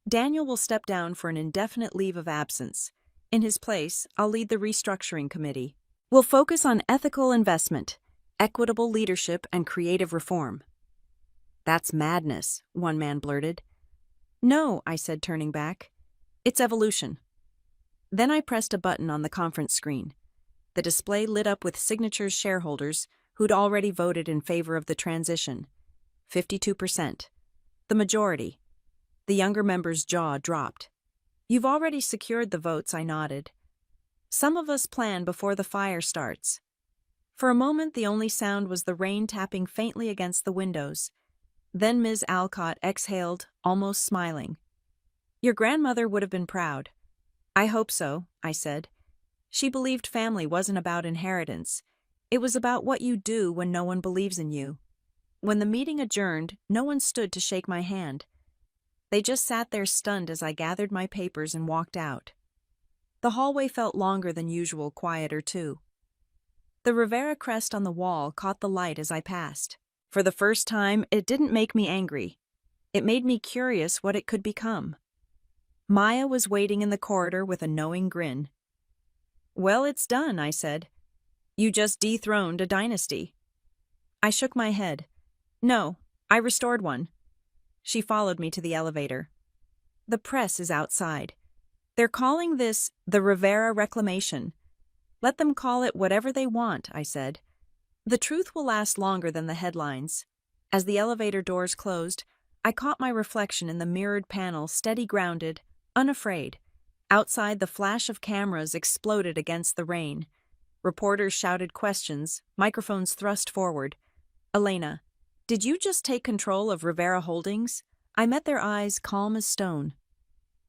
Daniel will step down for an indefinite leave of absence. In his place, I'll lead the restructuring committee. We'll focus on ethical investment, equitable leadership, and creative reform. That's madness, one man blurted. No, I said, turning back. It's evolution. Then I pressed a button on the conference screen. The display lit up with signatures shareholders who'd already voted in favor of the transition. 52%. The majority. The younger member's jaw dropped. You've already secured the votes, I nodded. Some of us plan before the fire starts. For a moment, the only sound was the rain tapping faintly against the windows. Then Ms. Alcott exhaled, almost smiling. Your grandmother would have been proud. I hope so, I said. She believed family wasn't about inheritance. It was about what you do when no one believes in you. When the meeting adjourned, no one stood to shake my hand. They just sat there stunned as I gathered my papers and walked out. The hallway felt longer than usual, quieter too. The Rivera crest on the wall caught the light as I passed. For the first time, it didn't make me angry. It made me curious what it could become. Maya was waiting in the corridor with a knowing grin. Well, it's done, I said. You just dethroned a dynasty. I shook my head. No, I restored one. She followed me to the elevator. The press is outside. They're calling this the Rivera Reclamation. Let them call it whatever they want, I said. The truth will last longer than the headlines. As the elevator doors closed, I caught my reflection in the mirrored panel, steady, grounded, unafraid. Outside, the flash of cameras exploded against the rain. Reporters shouted questions, microphones thrust forward. Elena, did you just take control of Rivera Holdings? I met their eyes, calm as stone.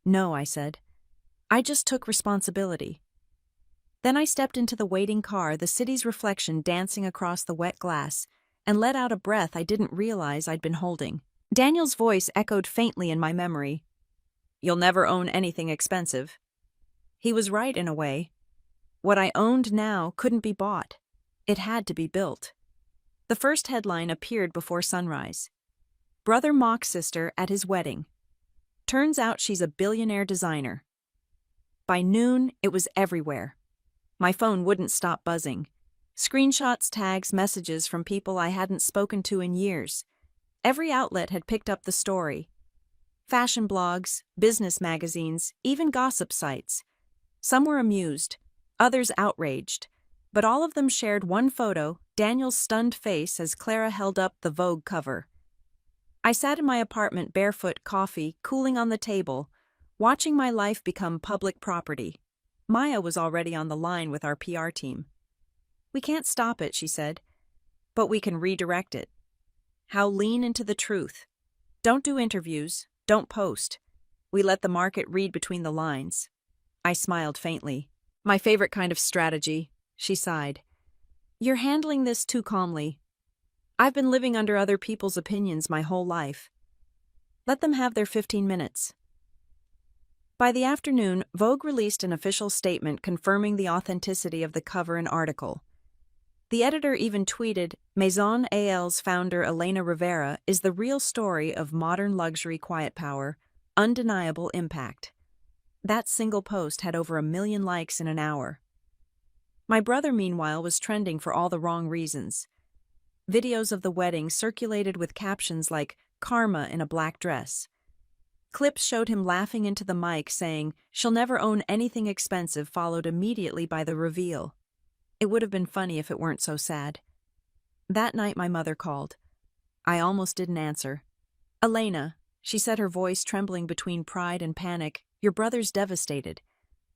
No, I said. I just took responsibility. Then I stepped into the waiting car, the city's reflection dancing across the wet glass, and let out a breath I didn't realize I'd been holding. Daniel's voice echoed faintly in my memory. You'll never own anything expensive. He was right in a way. What I owned now couldn't be bought. It had to be built. The first headline appeared before sunrise. Brother mocks sister at his wedding. Turns out she's a billionaire designer. By noon, it was everywhere. My phone wouldn't stop buzzing. Screenshots, tags, messages from people I hadn't spoken to in years. Every outlet had picked up the story. Fashion blogs, business magazines, even gossip sites. Some were amused, others outraged, but all of them shared one photo, Daniel's stunned face as Clara held up the Vogue cover. I sat in my apartment barefoot, coffee cooling on the table, watching my life become public property. Maya was already on the line with our PR team. We can't stop it, she said, but we can redirect it. How? Lean into the truth. Don't do interviews, don't post. We let the market read between the lines. I smiled faintly. My favorite kind of strategy, she sighed. You're handling this too calmly. I've been living under other people's opinions my whole life. Let them have their 15 minutes. By the afternoon, Vogue released an official statement confirming the authenticity of the cover and article. The editor even tweeted, Maison AL's founder Elena Rivera is the real story of modern luxury quiet power, undeniable impact. That single post had over 1 million likes in an hour. My brother, meanwhile, was trending for all the wrong reasons. Videos of the wedding circulated with captions like, Karma in a black dress. Clips showed him laughing into the mic saying, she'll never own anything expensive, followed immediately by the reveal. It would have been funny if it weren't so sad. That night my mother called. I almost didn't answer. Elena, she said, her voice trembling between pride and panic, your brother's devastated.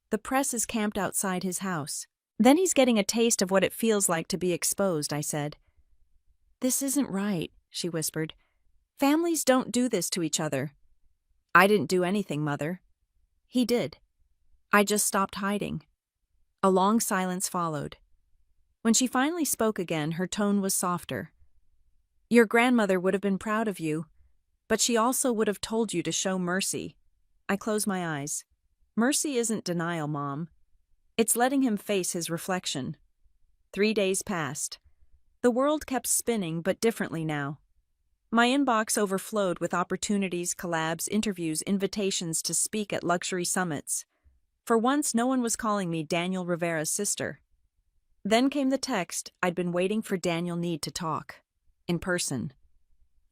The press is camped outside his house. Then he's getting a taste of what it feels like to be exposed, I said. This isn't right, she whispered. Families don't do this to each other. I didn't do anything, Mother. He did. I just stopped hiding. A long silence followed. When she finally spoke again, her tone was softer. Your grandmother would have been proud of you, but she also would have told you to show mercy. I closed my eyes. Mercy isn't denial, Mom. It's letting him face his reflection. 3 days passed. The world kept spinning, but differently now. My inbox overflowed with opportunities, collabs, interviews, invitations to speak at luxury summits. For once, no one was calling me Daniel Rivera's sister. Then came the text I'd been waiting for Daniel need to talk. In person.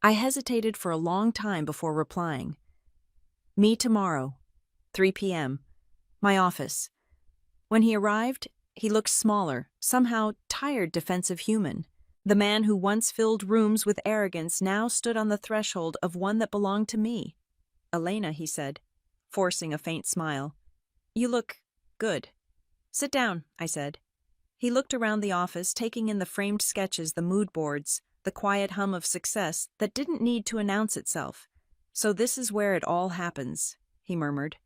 I hesitated for a long time before replying. Me tomorrow. 3 p.m. My office. When he arrived, he looked smaller, somehow tired, defensive human. The man who once filled rooms with arrogance now stood on the threshold of one that belonged to me. Elena, he said, forcing a faint smile. You look good. Sit down, I said. He looked around the office, taking in the framed sketches, the mood boards, the quiet hum of success that didn't need to announce itself. So this is where it all happens, he murmured.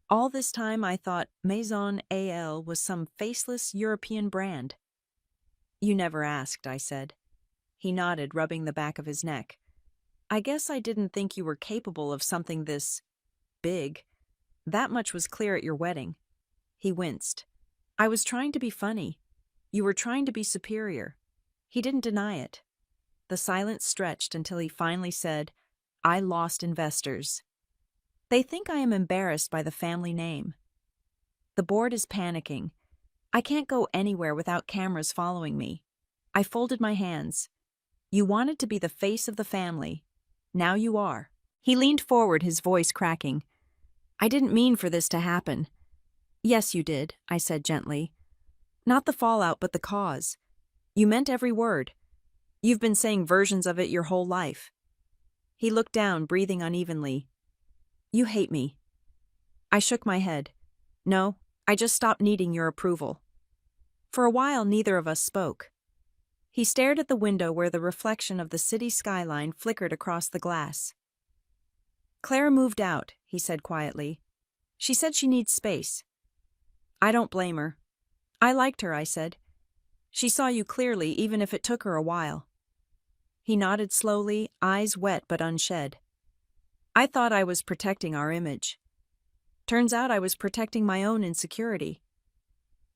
All this time I thought Maison AL was some faceless European brand. You never asked, I said. He nodded, rubbing the back of his neck. I guess I didn't think you were capable of something this big. That much was clear at your wedding. He winced. I was trying to be funny. You were trying to be superior. He didn't deny it. The silence stretched until he finally said, I lost investors. They think I am embarrassed by the family name. The board is panicking. I can't go anywhere without cameras following me. I folded my hands. You wanted to be the face of the family. Now you are. He leaned forward, his voice cracking. I didn't mean for this to happen. Yes, you did, I said gently. Not the fallout, but the cause. You meant every word. You've been saying versions of it your whole life. He looked down, breathing unevenly. You hate me. I shook my head. No, I just stopped needing your approval. For a while, neither of us spoke. He stared at the window where the reflection of the city skyline flickered across the glass. Clara moved out, he said quietly. She said she needs space. I don't blame her. I liked her, I said. She saw you clearly, even if it took her a while. He nodded slowly, eyes wet but unshed. I thought I was protecting our image. Turns out I was protecting my own insecurity.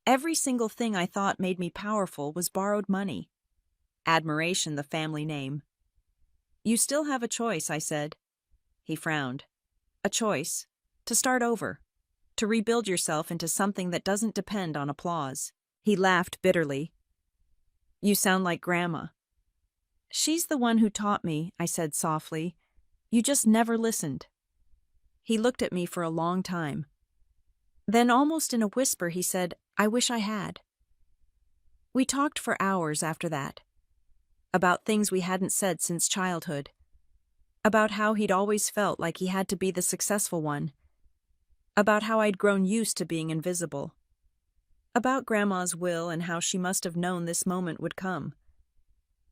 Every single thing I thought made me powerful was borrowed money. Admiration, the family name. You still have a choice, I said. He frowned. A choice. To start over. To rebuild yourself into something that doesn't depend on applause. He laughed bitterly. You sound like Grandma. She's the one who taught me, I said softly. You just never listened. He looked at me for a long time. Then, almost in a whisper, he said, I wish I had. We talked for hours after that. About things we hadn't said since childhood. About how he'd always felt like he had to be the successful one. About how I'd grown used to being invisible. About Grandma's will and how she must have known this moment would come.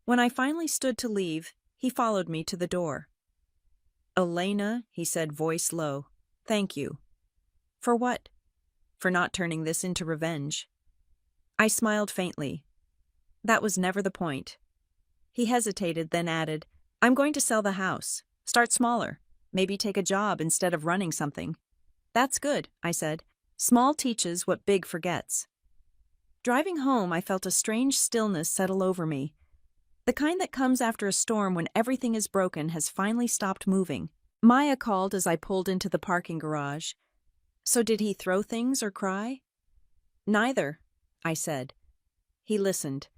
When I finally stood to leave, he followed me to the door. Elena, he said, voice low, thank you. For what? For not turning this into revenge. I smiled faintly. That was never the point. He hesitated, then added, I'm going to sell the house. Start smaller. Maybe take a job instead of running something. That's good, I said. Small teaches what big forgets. Driving home, I felt a strange stillness settle over me. The kind that comes after a storm when everything is broken has finally stopped moving. Maya called as I pulled into the parking garage. So did he throw things or cry? Neither, I said. He listened.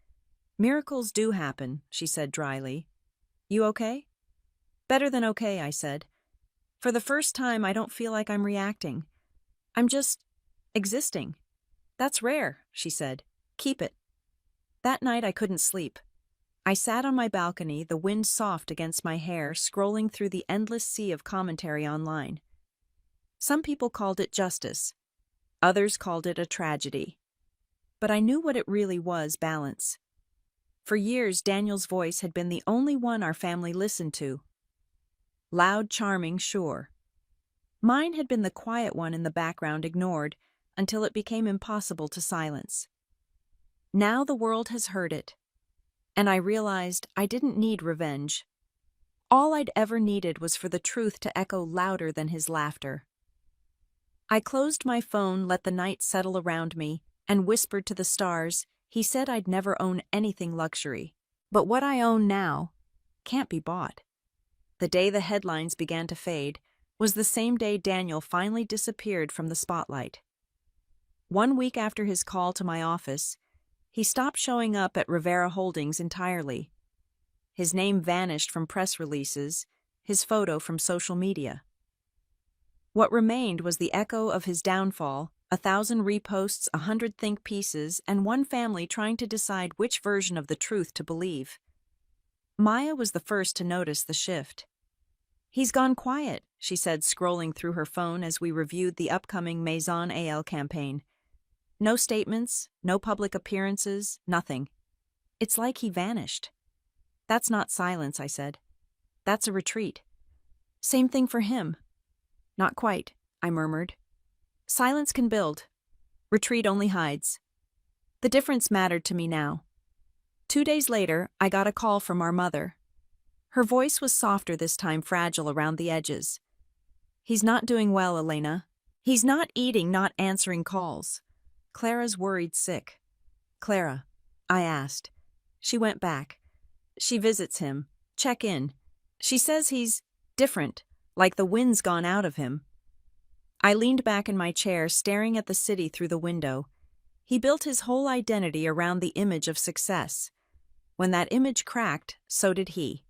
Miracles do happen, she said dryly. You okay? Better than okay, I said. For the first time, I don't feel like I'm reacting. I'm just existing. That's rare, she said. Keep it. That night I couldn't sleep. I sat on my balcony, the wind soft against my hair, scrolling through the endless sea of commentary online. Some people called it justice. Others called it a tragedy. But I knew what it really was, balance. For years, Daniel's voice had been the only one our family listened to. Loud, charming, sure. Mine had been the quiet one in the background, ignored, until it became impossible to silence. Now the world has heard it. And I realized I didn't need revenge. All I'd ever needed was for the truth to echo louder than his laughter. I closed my phone, let the night settle around me, and whispered to the stars, he said I'd never own anything luxury. But what I own now can't be bought. The day the headlines began to fade was the same day Daniel finally disappeared from the spotlight. 1 week after his call to my office, he stopped showing up at Rivera Holdings entirely. His name vanished from press releases, his photo from social media. What remained was the echo of his downfall, 1,000 reposts, 100 think pieces, and one family trying to decide which version of the truth to believe. Maya was the first to notice the shift. "He's gone quiet," she said, scrolling through her phone as we reviewed the upcoming Maison AL campaign. "No statements, no public appearances, nothing. It's like he vanished." "That's not silence," I said. "That's a retreat." "Same thing for him." "Not quite," I murmured. "Silence can build. Retreat only hides." The difference mattered to me now. 2 days later, I got a call from our mother. Her voice was softer this time, fragile around the edges. "He's not doing well, Elena. He's not eating, not answering calls. Clara's worried sick." "Clara?" I asked. She went back. "She visits him. Check in. She says he's different, like the wind's gone out of him." I leaned back in my chair, staring at the city through the window. He built his whole identity around the image of success. When that image cracked, so did he.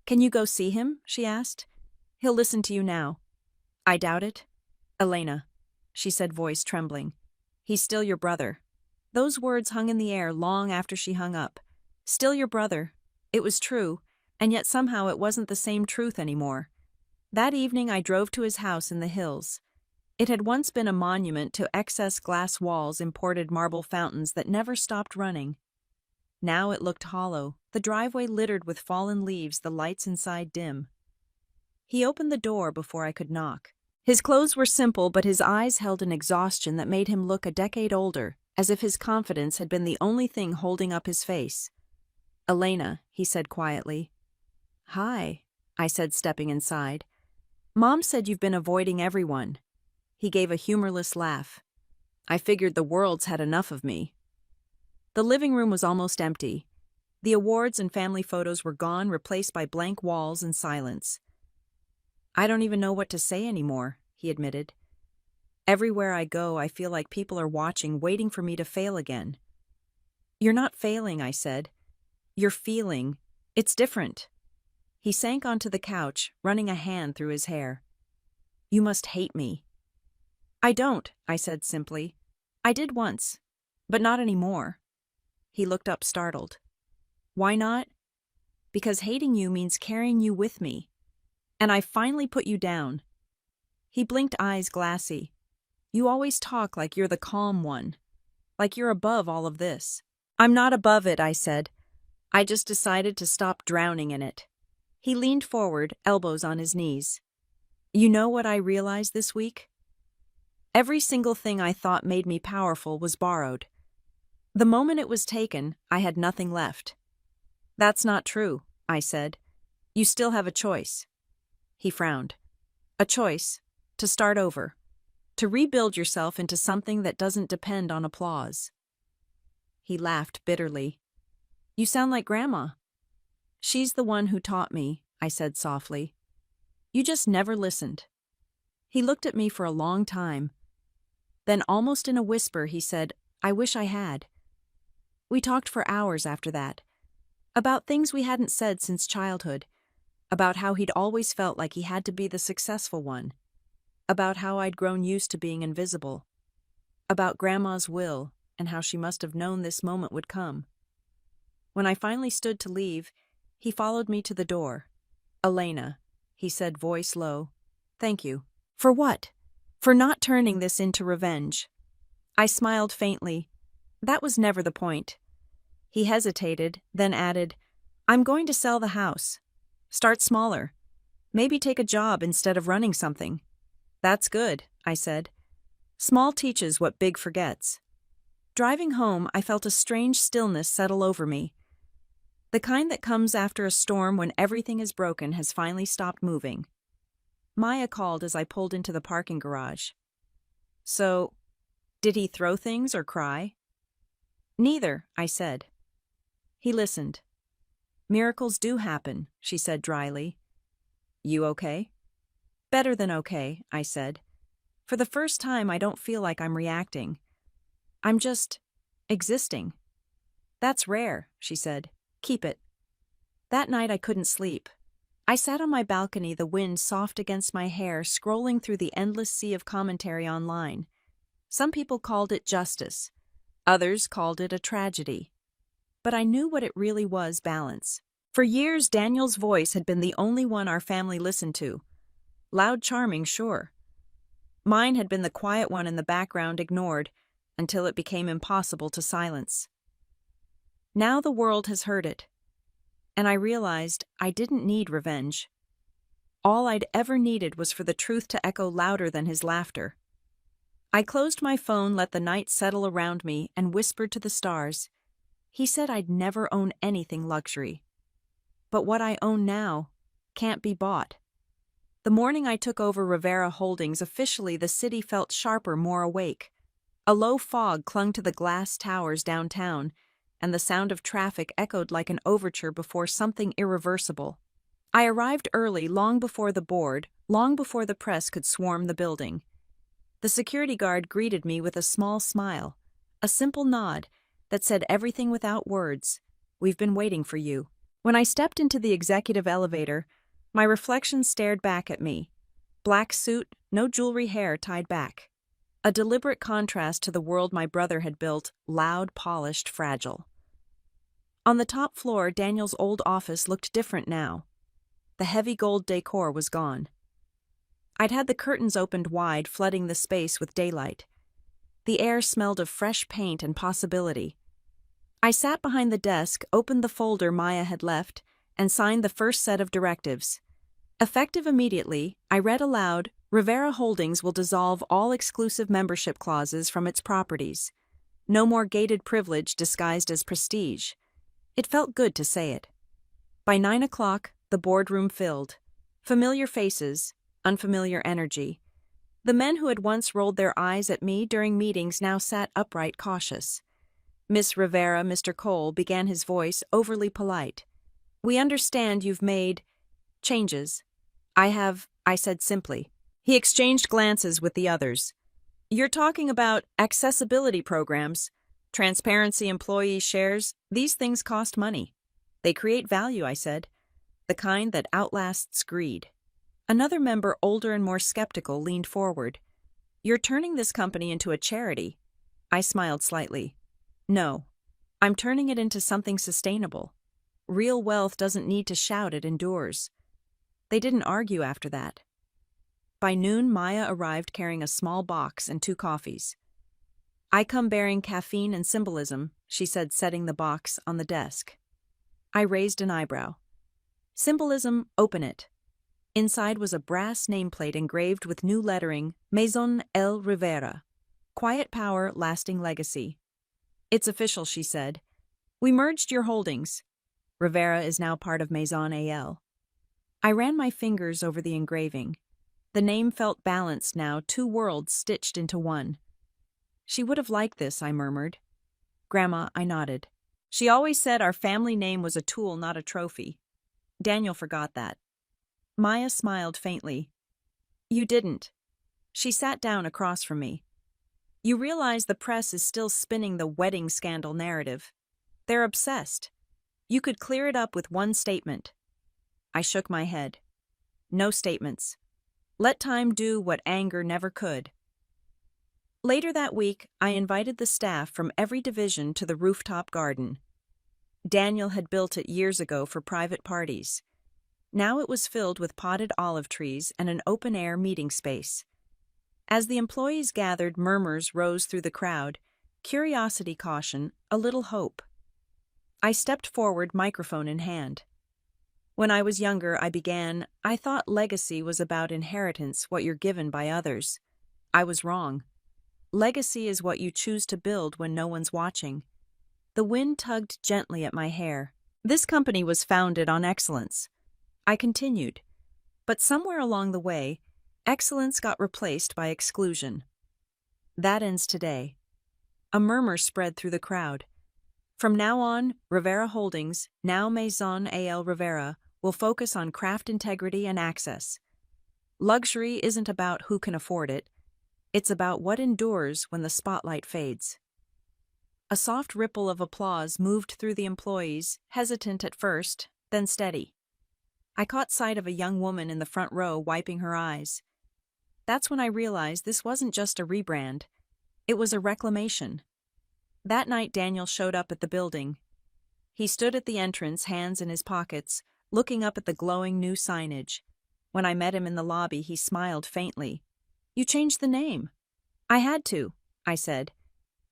"Can you go see him?" she asked. "He'll listen to you now." "I doubt it." "Elena," she said, voice trembling. "He's still your brother." Those words hung in the air long after she hung up. Still your brother. It was true, and yet somehow it wasn't the same truth anymore. That evening I drove to his house in the hills. It had once been a monument to excess glass walls, imported marble fountains that never stopped running. Now it looked hollow, the driveway littered with fallen leaves, the lights inside dim. He opened the door before I could knock. His clothes were simple, but his eyes held an exhaustion that made him look a decade older, as if his confidence had been the only thing holding up his face. "Elena," he said quietly. "Hi," I said, stepping inside. "Mom said you've been avoiding everyone." He gave a humorless laugh. "I figured the world's had enough of me." The living room was almost empty. The awards and family photos were gone, replaced by blank walls and silence. "I don't even know what to say anymore," he admitted. "Everywhere I go, I feel like people are watching, waiting for me to fail again." "You're not failing," I said. "You're feeling. It's different." He sank onto the couch, running a hand through his hair. "You must hate me." "I don't," I said simply. "I did once, but not anymore." He looked up, startled. "Why not?" "Because hating you means carrying you with me. And I finally put you down." He blinked, eyes glassy. "You always talk like you're the calm one, like you're above all of this." "I'm not above it," I said. "I just decided to stop drowning in it." He leaned forward, elbows on his knees. "You know what I realized this week? Every single thing I thought made me powerful was borrowed. The moment it was taken, I had nothing left." "That's not true," I said. "You still have a choice." He frowned. "A choice to start over, to rebuild yourself into something that doesn't depend on applause." He laughed bitterly. "You sound like Grandma." "She's the one who taught me," I said softly. "You just never listened." He looked at me for a long time. Then, almost in a whisper, he said, "I wish I had." We talked for hours after that, about things we hadn't said since childhood, about how he'd always felt like he had to be the successful one, about how I'd grown used to being invisible, about Grandma's will and how she must have known this moment would come. When I finally stood to leave, he followed me to the door. "Elena," he said, voice low. "Thank you." "For what?" "For not turning this into revenge." I smiled faintly. "That was never the point." He hesitated, then added, "I'm going to sell the house. Start smaller. Maybe take a job instead of running something." "That's good," I said. "Small teaches what big forgets." Driving home, I felt a strange stillness settle over me. The kind that comes after a storm when everything is broken has finally stopped moving. Maya called as I pulled into the parking garage. "So, Did he throw things or cry? Neither, I said. He listened. Miracles do happen, she said dryly. You okay? Better than okay, I said. For the first time, I don't feel like I'm reacting. I'm just existing. That's rare, she said. Keep it. That night I couldn't sleep. I sat on my balcony, the wind soft against my hair, scrolling through the endless sea of commentary online. Some people called it justice. Others called it a tragedy. But I knew what it really was: balance. For years, Daniel's voice had been the only one our family listened to. Loud, charming, sure. Mine had been the quiet one in the background, ignored, until it became impossible to silence. Now the world has heard it. And I realized I didn't need revenge. All I'd ever needed was for the truth to echo louder than his laughter. I closed my phone, let the night settle around me, and whispered to the stars. He said I'd never own anything luxury. But what I own now can't be bought. The morning I took over Rivera Holdings, officially the city felt sharper, more awake. A low fog clung to the glass towers downtown, and the sound of traffic echoed like an overture before something irreversible. I arrived early, long before the board, long before the press could swarm the building. The security guard greeted me with a small smile, a simple nod that said everything without words. We've been waiting for you. When I stepped into the executive elevator, my reflection stared back at me. Black suit, no jewelry, hair tied back. A deliberate contrast to the world my brother had built, loud, polished, fragile. On the top floor, Daniel's old office looked different now. The heavy gold decor was gone. I'd had the curtains opened wide, flooding the space with daylight. The air smelled of fresh paint and possibility. I sat behind the desk, opened the folder Maya had left, and signed the first set of directives. Effective immediately, I read aloud, Rivera Holdings will dissolve all exclusive membership clauses from its properties. No more gated privilege disguised as prestige. It felt good to say it. By 9 o'clock, the boardroom filled. Familiar faces, unfamiliar energy. The men who had once rolled their eyes at me during meetings now sat upright, cautious. Miss Rivera, Mr. Cole, began his voice, overly polite. We understand you've made changes. I have, I said simply. He exchanged glances with the others. You're talking about accessibility programs, transparency, employee shares. These things cost money. They create value, I said, the kind that outlasts greed. Another member, older and more skeptical, leaned forward. You're turning this company into a charity. I smiled slightly. No, I'm turning it into something sustainable. Real wealth doesn't need to shout, it endures. They didn't argue after that. By noon, Maya arrived carrying a small box and 2 coffees. I come bearing caffeine and symbolism, she said, setting the box on the desk. I raised an eyebrow. Symbolism, open it. Inside was a brass nameplate engraved with new lettering, Maison El Rivera. Quiet power, lasting legacy. It's official, she said. We merged your holdings. Rivera is now part of Maison AL. I ran my fingers over the engraving. The name felt balanced now, 2 worlds stitched into one. She would have liked this, I murmured. Grandma, I nodded. She always said our family name was a tool, not a trophy. Daniel forgot that. Maya smiled faintly. You didn't. She sat down across from me. You realize the press is still spinning the wedding scandal narrative. They're obsessed. You could clear it up with one statement. I shook my head. No statements. Let time do what anger never could. Later that week, I invited the staff from every division to the rooftop garden. Daniel had built it years ago for private parties. Now it was filled with potted olive trees and an open-air meeting space. As the employees gathered, murmurs rose through the crowd, curiosity, caution, a little hope. I stepped forward, microphone in hand. When I was younger, I thought legacy was about inheritance, what you're given by others. I was wrong. Legacy is what you choose to build when no one's watching. The wind tugged gently at my hair. This company was founded on excellence. I continued. But somewhere along the way, excellence got replaced by exclusion. That ends today. A murmur spread through the crowd. From now on, Rivera Holdings, now Maison A.L. Rivera, will focus on craft integrity and access. Luxury isn't about who can afford it. It's about what endures when the spotlight fades. A soft ripple of applause moved through the employees, hesitant at first, then steady. I caught sight of a young woman in the front row wiping her eyes. That's when I realized this wasn't just a rebrand. It was a reclamation. That night Daniel showed up at the building. He stood at the entrance, hands in his pockets, looking up at the glowing new signage. When I met him in the lobby, he smiled faintly. "You changed the name." "I had to," I said.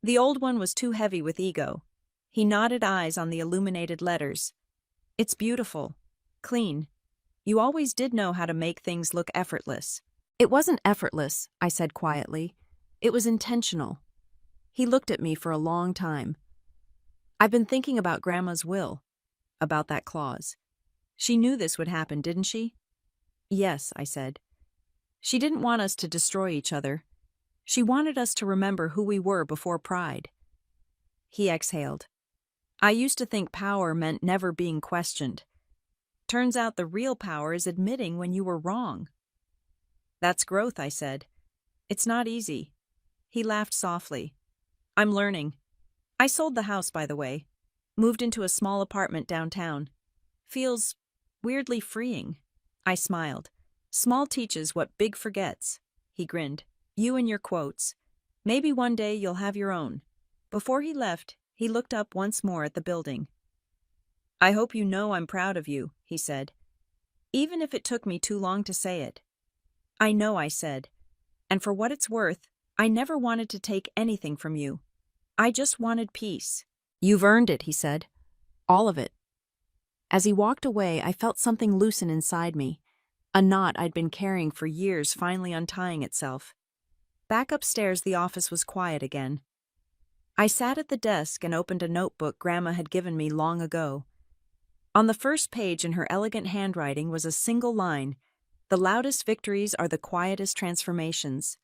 The old one was too heavy with ego. He nodded, eyes on the illuminated letters. "It's beautiful. Clean. You always did know how to make things look effortless." "It wasn't effortless," I said quietly. "It was intentional." He looked at me for a long time. "I've been thinking about Grandma's will, about that clause. She knew this would happen, didn't she?" "Yes," I said. "She didn't want us to destroy each other. She wanted us to remember who we were before pride." He exhaled. "I used to think power meant never being questioned. Turns out the real power is admitting when you were wrong." "That's growth," I said. "It's not easy." He laughed softly. "I'm learning. I sold the house, by the way. Moved into a small apartment downtown. Feels weirdly freeing." I smiled. "Small teaches what big forgets." He grinned. "You and your quotes. Maybe one day you'll have your own." Before he left, he looked up once more at the building. "I hope you know I'm proud of you," he said. "Even if it took me too long to say it." "I know," I said. "And for what it's worth, I never wanted to take anything from you. I just wanted peace." "You've earned it," he said. "All of it." As he walked away, I felt something loosen inside me. A knot I'd been carrying for years finally untying itself. Back upstairs, the office was quiet again. I sat at the desk and opened a notebook Grandma had given me long ago. On the first page in her elegant handwriting was a single line: "The loudest victories are the quietest transformations."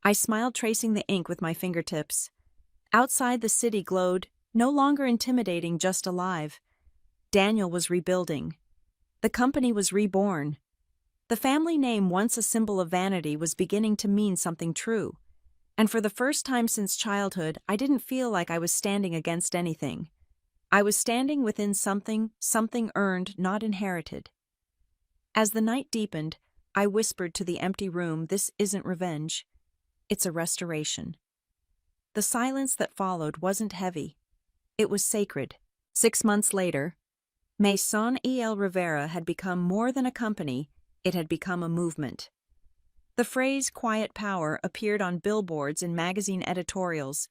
I smiled, tracing the ink with my fingertips. Outside, the city glowed, no longer intimidating, just alive. Daniel was rebuilding. The company was reborn. The family name, once a symbol of vanity, was beginning to mean something true. And for the first time since childhood, I didn't feel like I was standing against anything. I was standing within something earned, not inherited. As the night deepened, I whispered to the empty room, "This isn't revenge. It's a restoration." The silence that followed wasn't heavy. It was sacred. 6 months later, Maison E.L. Rivera had become more than a company, it had become a movement. The phrase "quiet power" appeared on billboards, in magazine editorials,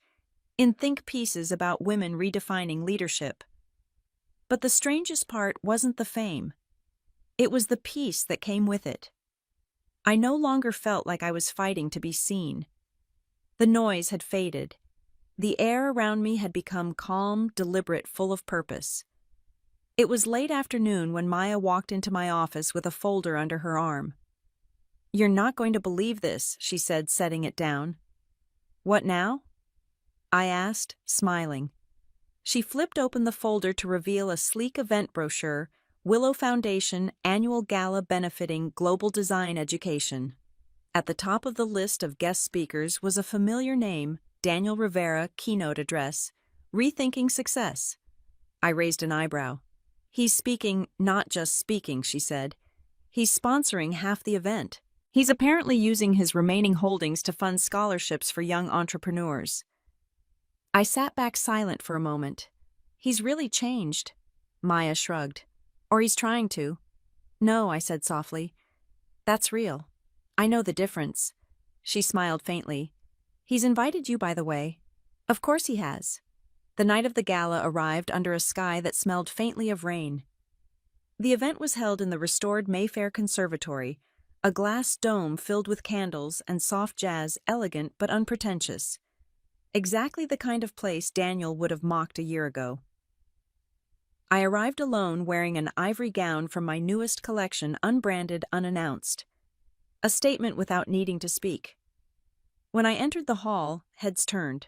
in think pieces about women redefining leadership. But the strangest part wasn't the fame. It was the peace that came with it. I no longer felt like I was fighting to be seen. The noise had faded. The air around me had become calm, deliberate, full of purpose. It was late afternoon when Maya walked into my office with a folder under her arm. "You're not going to believe this," she said, setting it down. "What now?" I asked, smiling. She flipped open the folder to reveal a sleek event brochure, Willow Foundation Annual Gala benefiting global design education. At the top of the list of guest speakers was a familiar name, Daniel Rivera, keynote address, "Rethinking Success." I raised an eyebrow. "He's speaking, not just speaking," she said. "He's sponsoring half the event. He's apparently using his remaining holdings to fund scholarships for young entrepreneurs." I sat back silent for a moment. "He's really changed." Maya shrugged. "Or he's trying to." "No," I said softly. "That's real. I know the difference." She smiled faintly. "He's invited you, by the way." "Of course he has." The night of the gala arrived under a sky that smelled faintly of rain. The event was held in the restored Mayfair Conservatory, a glass dome filled with candles and soft jazz, elegant but unpretentious. Exactly the kind of place Daniel would have mocked a year ago. I arrived alone, wearing an ivory gown from my newest collection, unbranded, unannounced. A statement without needing to speak. When I entered the hall, heads turned.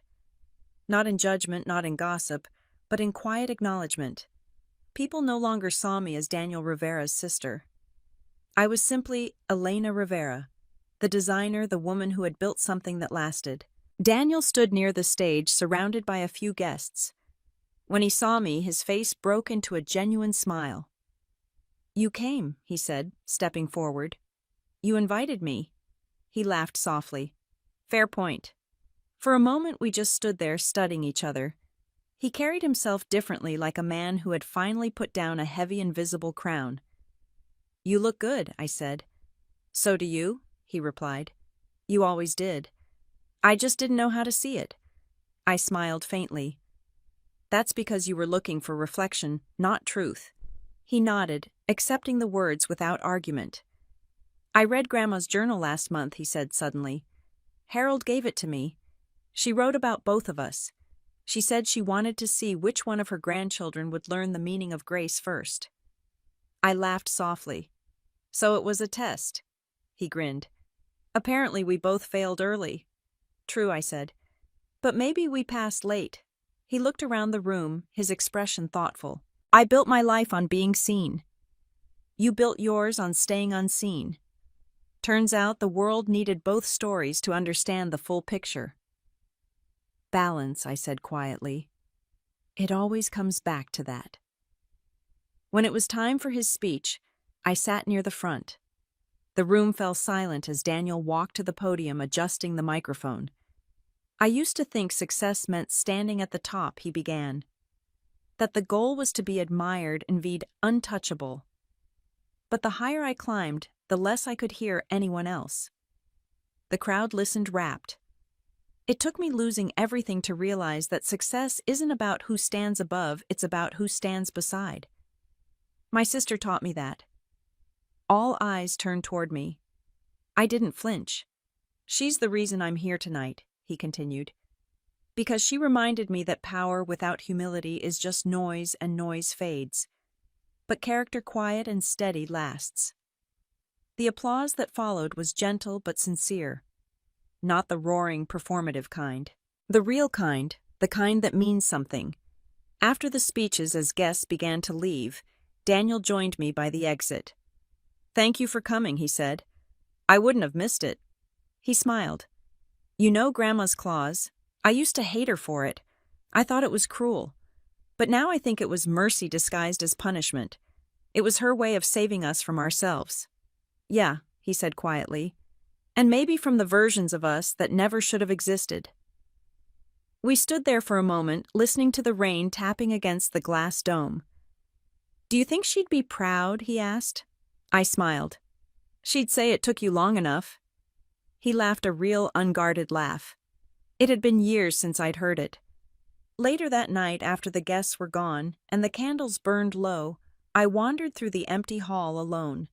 Not in judgment, not in gossip, but in quiet acknowledgement. People no longer saw me as Daniel Rivera's sister. I was simply Elena Rivera, the designer, the woman who had built something that lasted. Daniel stood near the stage, surrounded by a few guests. When he saw me, his face broke into a genuine smile. "You came," he said, stepping forward. "You invited me." He laughed softly. "Fair point." For a moment we just stood there studying each other. He carried himself differently, like a man who had finally put down a heavy invisible crown. "You look good," I said. "So do you," he replied. "You always did. I just didn't know how to see it." I smiled faintly. "That's because you were looking for reflection, not truth." He nodded, accepting the words without argument. "I read Grandma's journal last month," he said suddenly. "Harold gave it to me. She wrote about both of us. She said she wanted to see which one of her grandchildren would learn the meaning of grace first." I laughed softly. "So it was a test." He grinned. "Apparently we both failed early." "True," I said. "But maybe we passed late." He looked around the room, his expression thoughtful. "I built my life on being seen. You built yours on staying unseen. Turns out the world needed both stories to understand the full picture." "Balance," I said quietly. "It always comes back to that." When it was time for his speech, I sat near the front. The room fell silent as Daniel walked to the podium, adjusting the microphone. "I used to think success meant standing at the top," he began. "That the goal was to be admired and viewed untouchable. But the higher I climbed, the less I could hear anyone else." The crowd listened rapt. It took me losing everything to realize that success isn't about who stands above, it's about who stands beside. My sister taught me that. All eyes turned toward me. I didn't flinch. "She's the reason I'm here tonight," he continued. "Because she reminded me that power without humility is just noise, and noise fades. But character quiet and steady lasts." The applause that followed was gentle but sincere. Not the roaring, performative kind. The real kind, the kind that means something. After the speeches, as guests began to leave, Daniel joined me by the exit. "Thank you for coming," he said. "I wouldn't have missed it." He smiled. "You know Grandma's clause. I used to hate her for it. I thought it was cruel. But now I think it was mercy disguised as punishment. It was her way of saving us from ourselves." "Yeah," he said quietly. "And maybe from the versions of us that never should have existed." We stood there for a moment, listening to the rain tapping against the glass dome. "Do you think she'd be proud?" he asked. I smiled. "She'd say it took you long enough." He laughed a real, unguarded laugh. It had been years since I'd heard it. Later that night, after the guests were gone and the candles burned low, I wandered through the empty hall alone.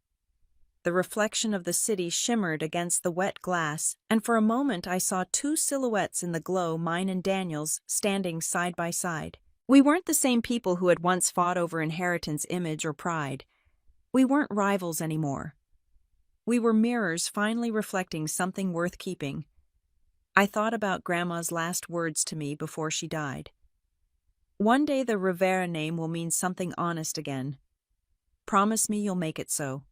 The reflection of the city shimmered against the wet glass, and for a moment I saw two silhouettes in the glow, mine and Daniel's, standing side by side. We weren't the same people who had once fought over inheritance, image, or pride. We weren't rivals anymore. We were mirrors finally reflecting something worth keeping. I thought about Grandma's last words to me before she died. "One day the Rivera name will mean something honest again. Promise me you'll make it so."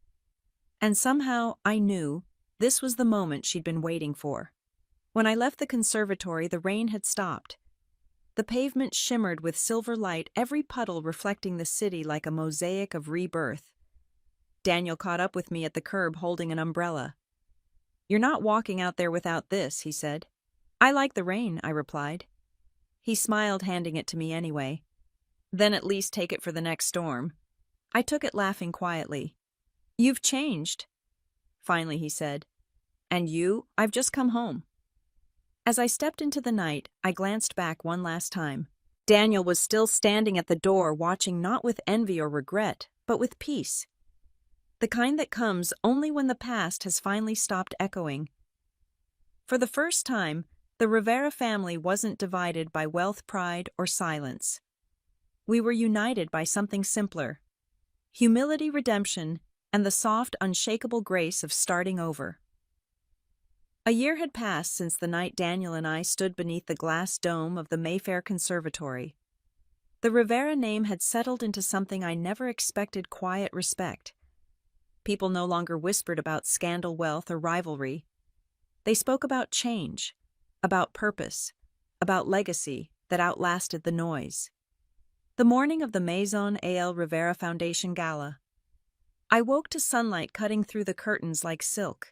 And somehow I knew this was the moment she'd been waiting for. When I left the conservatory, the rain had stopped. The pavement shimmered with silver light, every puddle reflecting the city like a mosaic of rebirth. Daniel caught up with me at the curb holding an umbrella. "You're not walking out there without this," he said. "I like the rain," I replied. He smiled, handing it to me anyway. "Then at least take it for the next storm." I took it, laughing quietly. "You've changed," finally he said. "And you? I've just come home." As I stepped into the night, I glanced back one last time. Daniel was still standing at the door, watching not with envy or regret, but with peace. The kind that comes only when the past has finally stopped echoing. For the first time, the Rivera family wasn't divided by wealth, pride, or silence. We were united by something simpler: humility, redemption, and the soft, unshakable grace of starting over. A year had passed since the night Daniel and I stood beneath the glass dome of the Mayfair Conservatory. The Rivera name had settled into something I never expected: quiet respect. People no longer whispered about scandal, wealth, or rivalry. They spoke about change, about purpose, about legacy that outlasted the noise. The morning of the Maison A.L. Rivera Foundation Gala. I woke to sunlight cutting through the curtains like silk.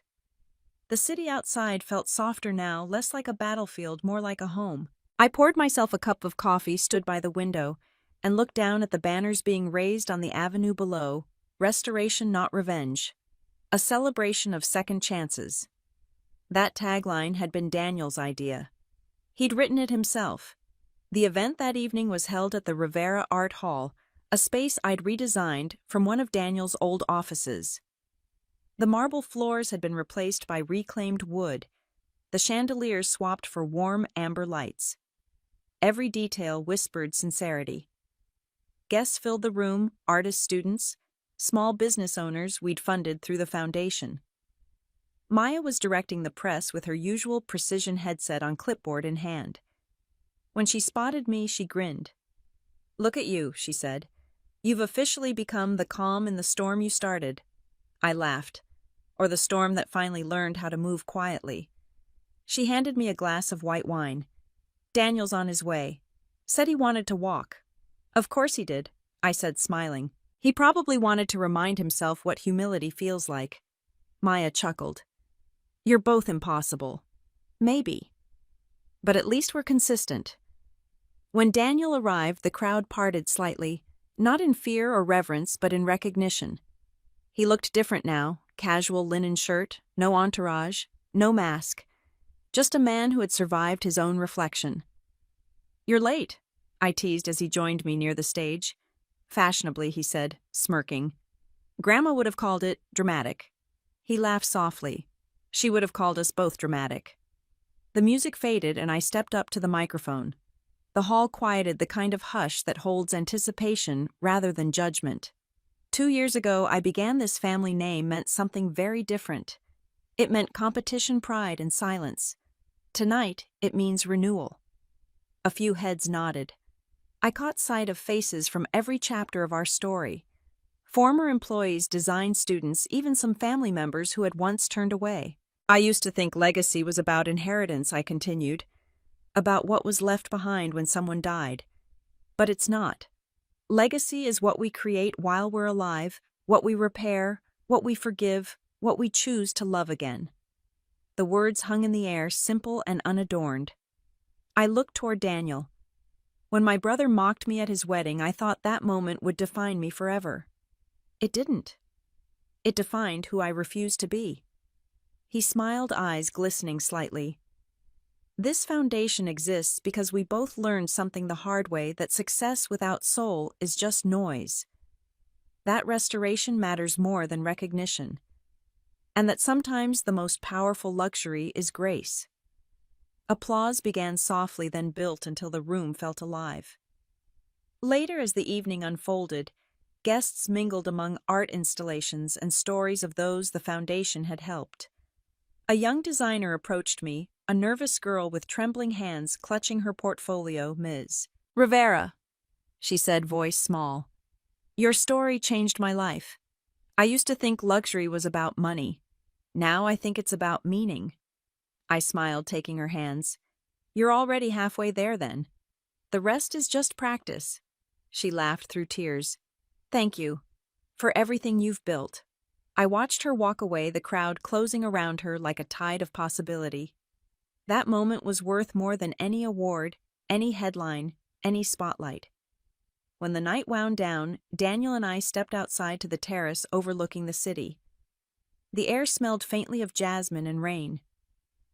The city outside felt softer now, less like a battlefield, more like a home. I poured myself a cup of coffee, stood by the window, and looked down at the banners being raised on the avenue below: "Restoration, not revenge. A celebration of second chances." That tagline had been Daniel's idea. He'd written it himself. The event that evening was held at the Rivera Art Hall, a space I'd redesigned from one of Daniel's old offices. The marble floors had been replaced by reclaimed wood, the chandeliers swapped for warm amber lights. Every detail whispered sincerity. Guests filled the room: artists, students, small business owners we'd funded through the foundation. Maya was directing the press with her usual precision, headset on, clipboard in hand. When she spotted me, she grinned. "Look at you," she said. "You've officially become the calm in the storm you started." I laughed. "Or the storm that finally learned how to move quietly." She handed me a glass of white wine. "Daniel's on his way. Said he wanted to walk." "Of course he did," I said, smiling. "He probably wanted to remind himself what humility feels like." Maya chuckled. "You're both impossible." "Maybe. But at least we're consistent." When Daniel arrived, the crowd parted slightly, not in fear or reverence, but in recognition. He looked different now: casual linen shirt, no entourage, no mask. Just a man who had survived his own reflection. "You're late," I teased as he joined me near the stage. "Fashionably," he said, smirking. "Grandma would have called it dramatic." He laughed softly. "She would have called us both dramatic." The music faded and I stepped up to the microphone. The hall quieted, the kind of hush that holds anticipation rather than judgment. 2 years ago, I began this family name meant something very different. It meant competition, pride, and silence. Tonight, it means renewal. A few heads nodded. I caught sight of faces from every chapter of our story. Former employees, design students, even some family members who had once turned away. "I used to think legacy was about inheritance," I continued, "about what was left behind when someone died. But it's not. Legacy is what we create while we're alive, what we repair, what we forgive, what we choose to love again." The words hung in the air, simple and unadorned. I looked toward Daniel. When my brother mocked me at his wedding, I thought that moment would define me forever. It didn't. It defined who I refused to be. He smiled, eyes glistening slightly. "This foundation exists because we both learned something the hard way: that success without soul is just noise. That restoration matters more than recognition. And that sometimes the most powerful luxury is grace." Applause began softly, then built until the room felt alive. Later, as the evening unfolded, guests mingled among art installations and stories of those the foundation had helped. A young designer approached me, a nervous girl with trembling hands clutching her portfolio. "Ms. Rivera," she said, voice small. "Your story changed my life. I used to think luxury was about money. Now I think it's about meaning." I smiled, taking her hands. "You're already halfway there, then. The rest is just practice." She laughed through tears. "Thank you for everything you've built." I watched her walk away, the crowd closing around her like a tide of possibility. That moment was worth more than any award, any headline, any spotlight. When the night wound down, Daniel and I stepped outside to the terrace overlooking the city. The air smelled faintly of jasmine and rain.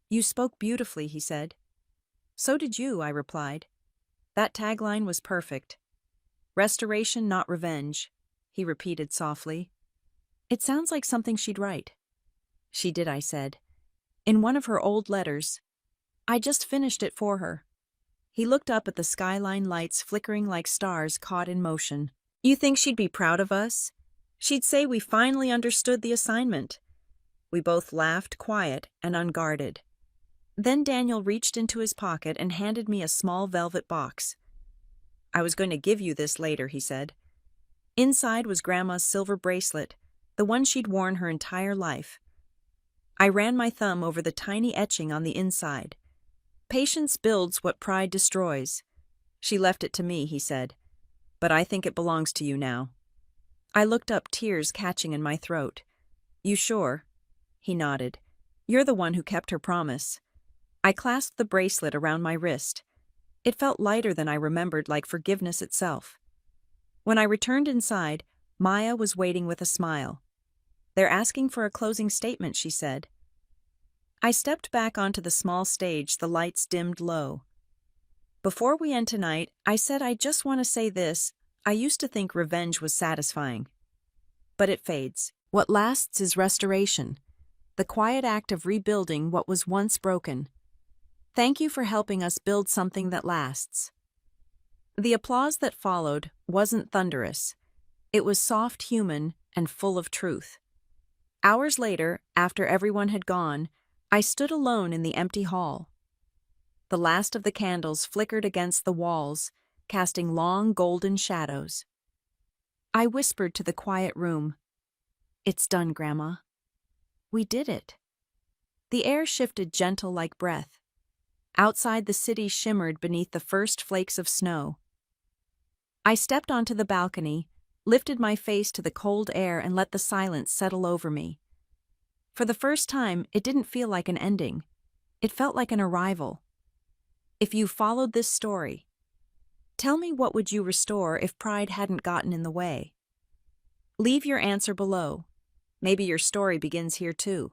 "You spoke beautifully," he said. "So did you," I replied. That tagline was perfect. "Restoration, not revenge," he repeated softly. "It sounds like something she'd write." "She did," I said. "In one of her old letters. I just finished it for her." He looked up at the skyline, lights flickering like stars caught in motion. "You think she'd be proud of us? She'd say we finally understood the assignment." We both laughed, quiet and unguarded. Then Daniel reached into his pocket and handed me a small velvet box. "I was going to give you this later," he said. Inside was Grandma's silver bracelet, the one she'd worn her entire life. I ran my thumb over the tiny etching on the inside. "Patience builds what pride destroys." "She left it to me," he said, "but I think it belongs to you now." I looked up, tears catching in my throat. "You sure?" He nodded. "You're the one who kept her promise." I clasped the bracelet around my wrist. It felt lighter than I remembered, like forgiveness itself. When I returned inside, Maya was waiting with a smile. "They're asking for a closing statement," she said. I stepped back onto the small stage, the lights dimmed low. "Before we end tonight, I said I just want to say this. I used to think revenge was satisfying. But it fades. What lasts is restoration, the quiet act of rebuilding what was once broken. Thank you for helping us build something that lasts." The applause that followed wasn't thunderous. It was soft, human, and full of truth. Hours later, after everyone had gone, I stood alone in the empty hall. The last of the candles flickered against the walls, casting long golden shadows. I whispered to the quiet room, "It's done, Grandma. We did it." The air shifted, gentle like breath. Outside, the city shimmered beneath the first flakes of snow. I stepped onto the balcony, lifted my face to the cold air, and let the silence settle over me. For the first time, it didn't feel like an ending. It felt like an arrival. If you followed this story, tell me, what would you restore if pride hadn't gotten in the way? Leave your answer below. Maybe your story begins here too.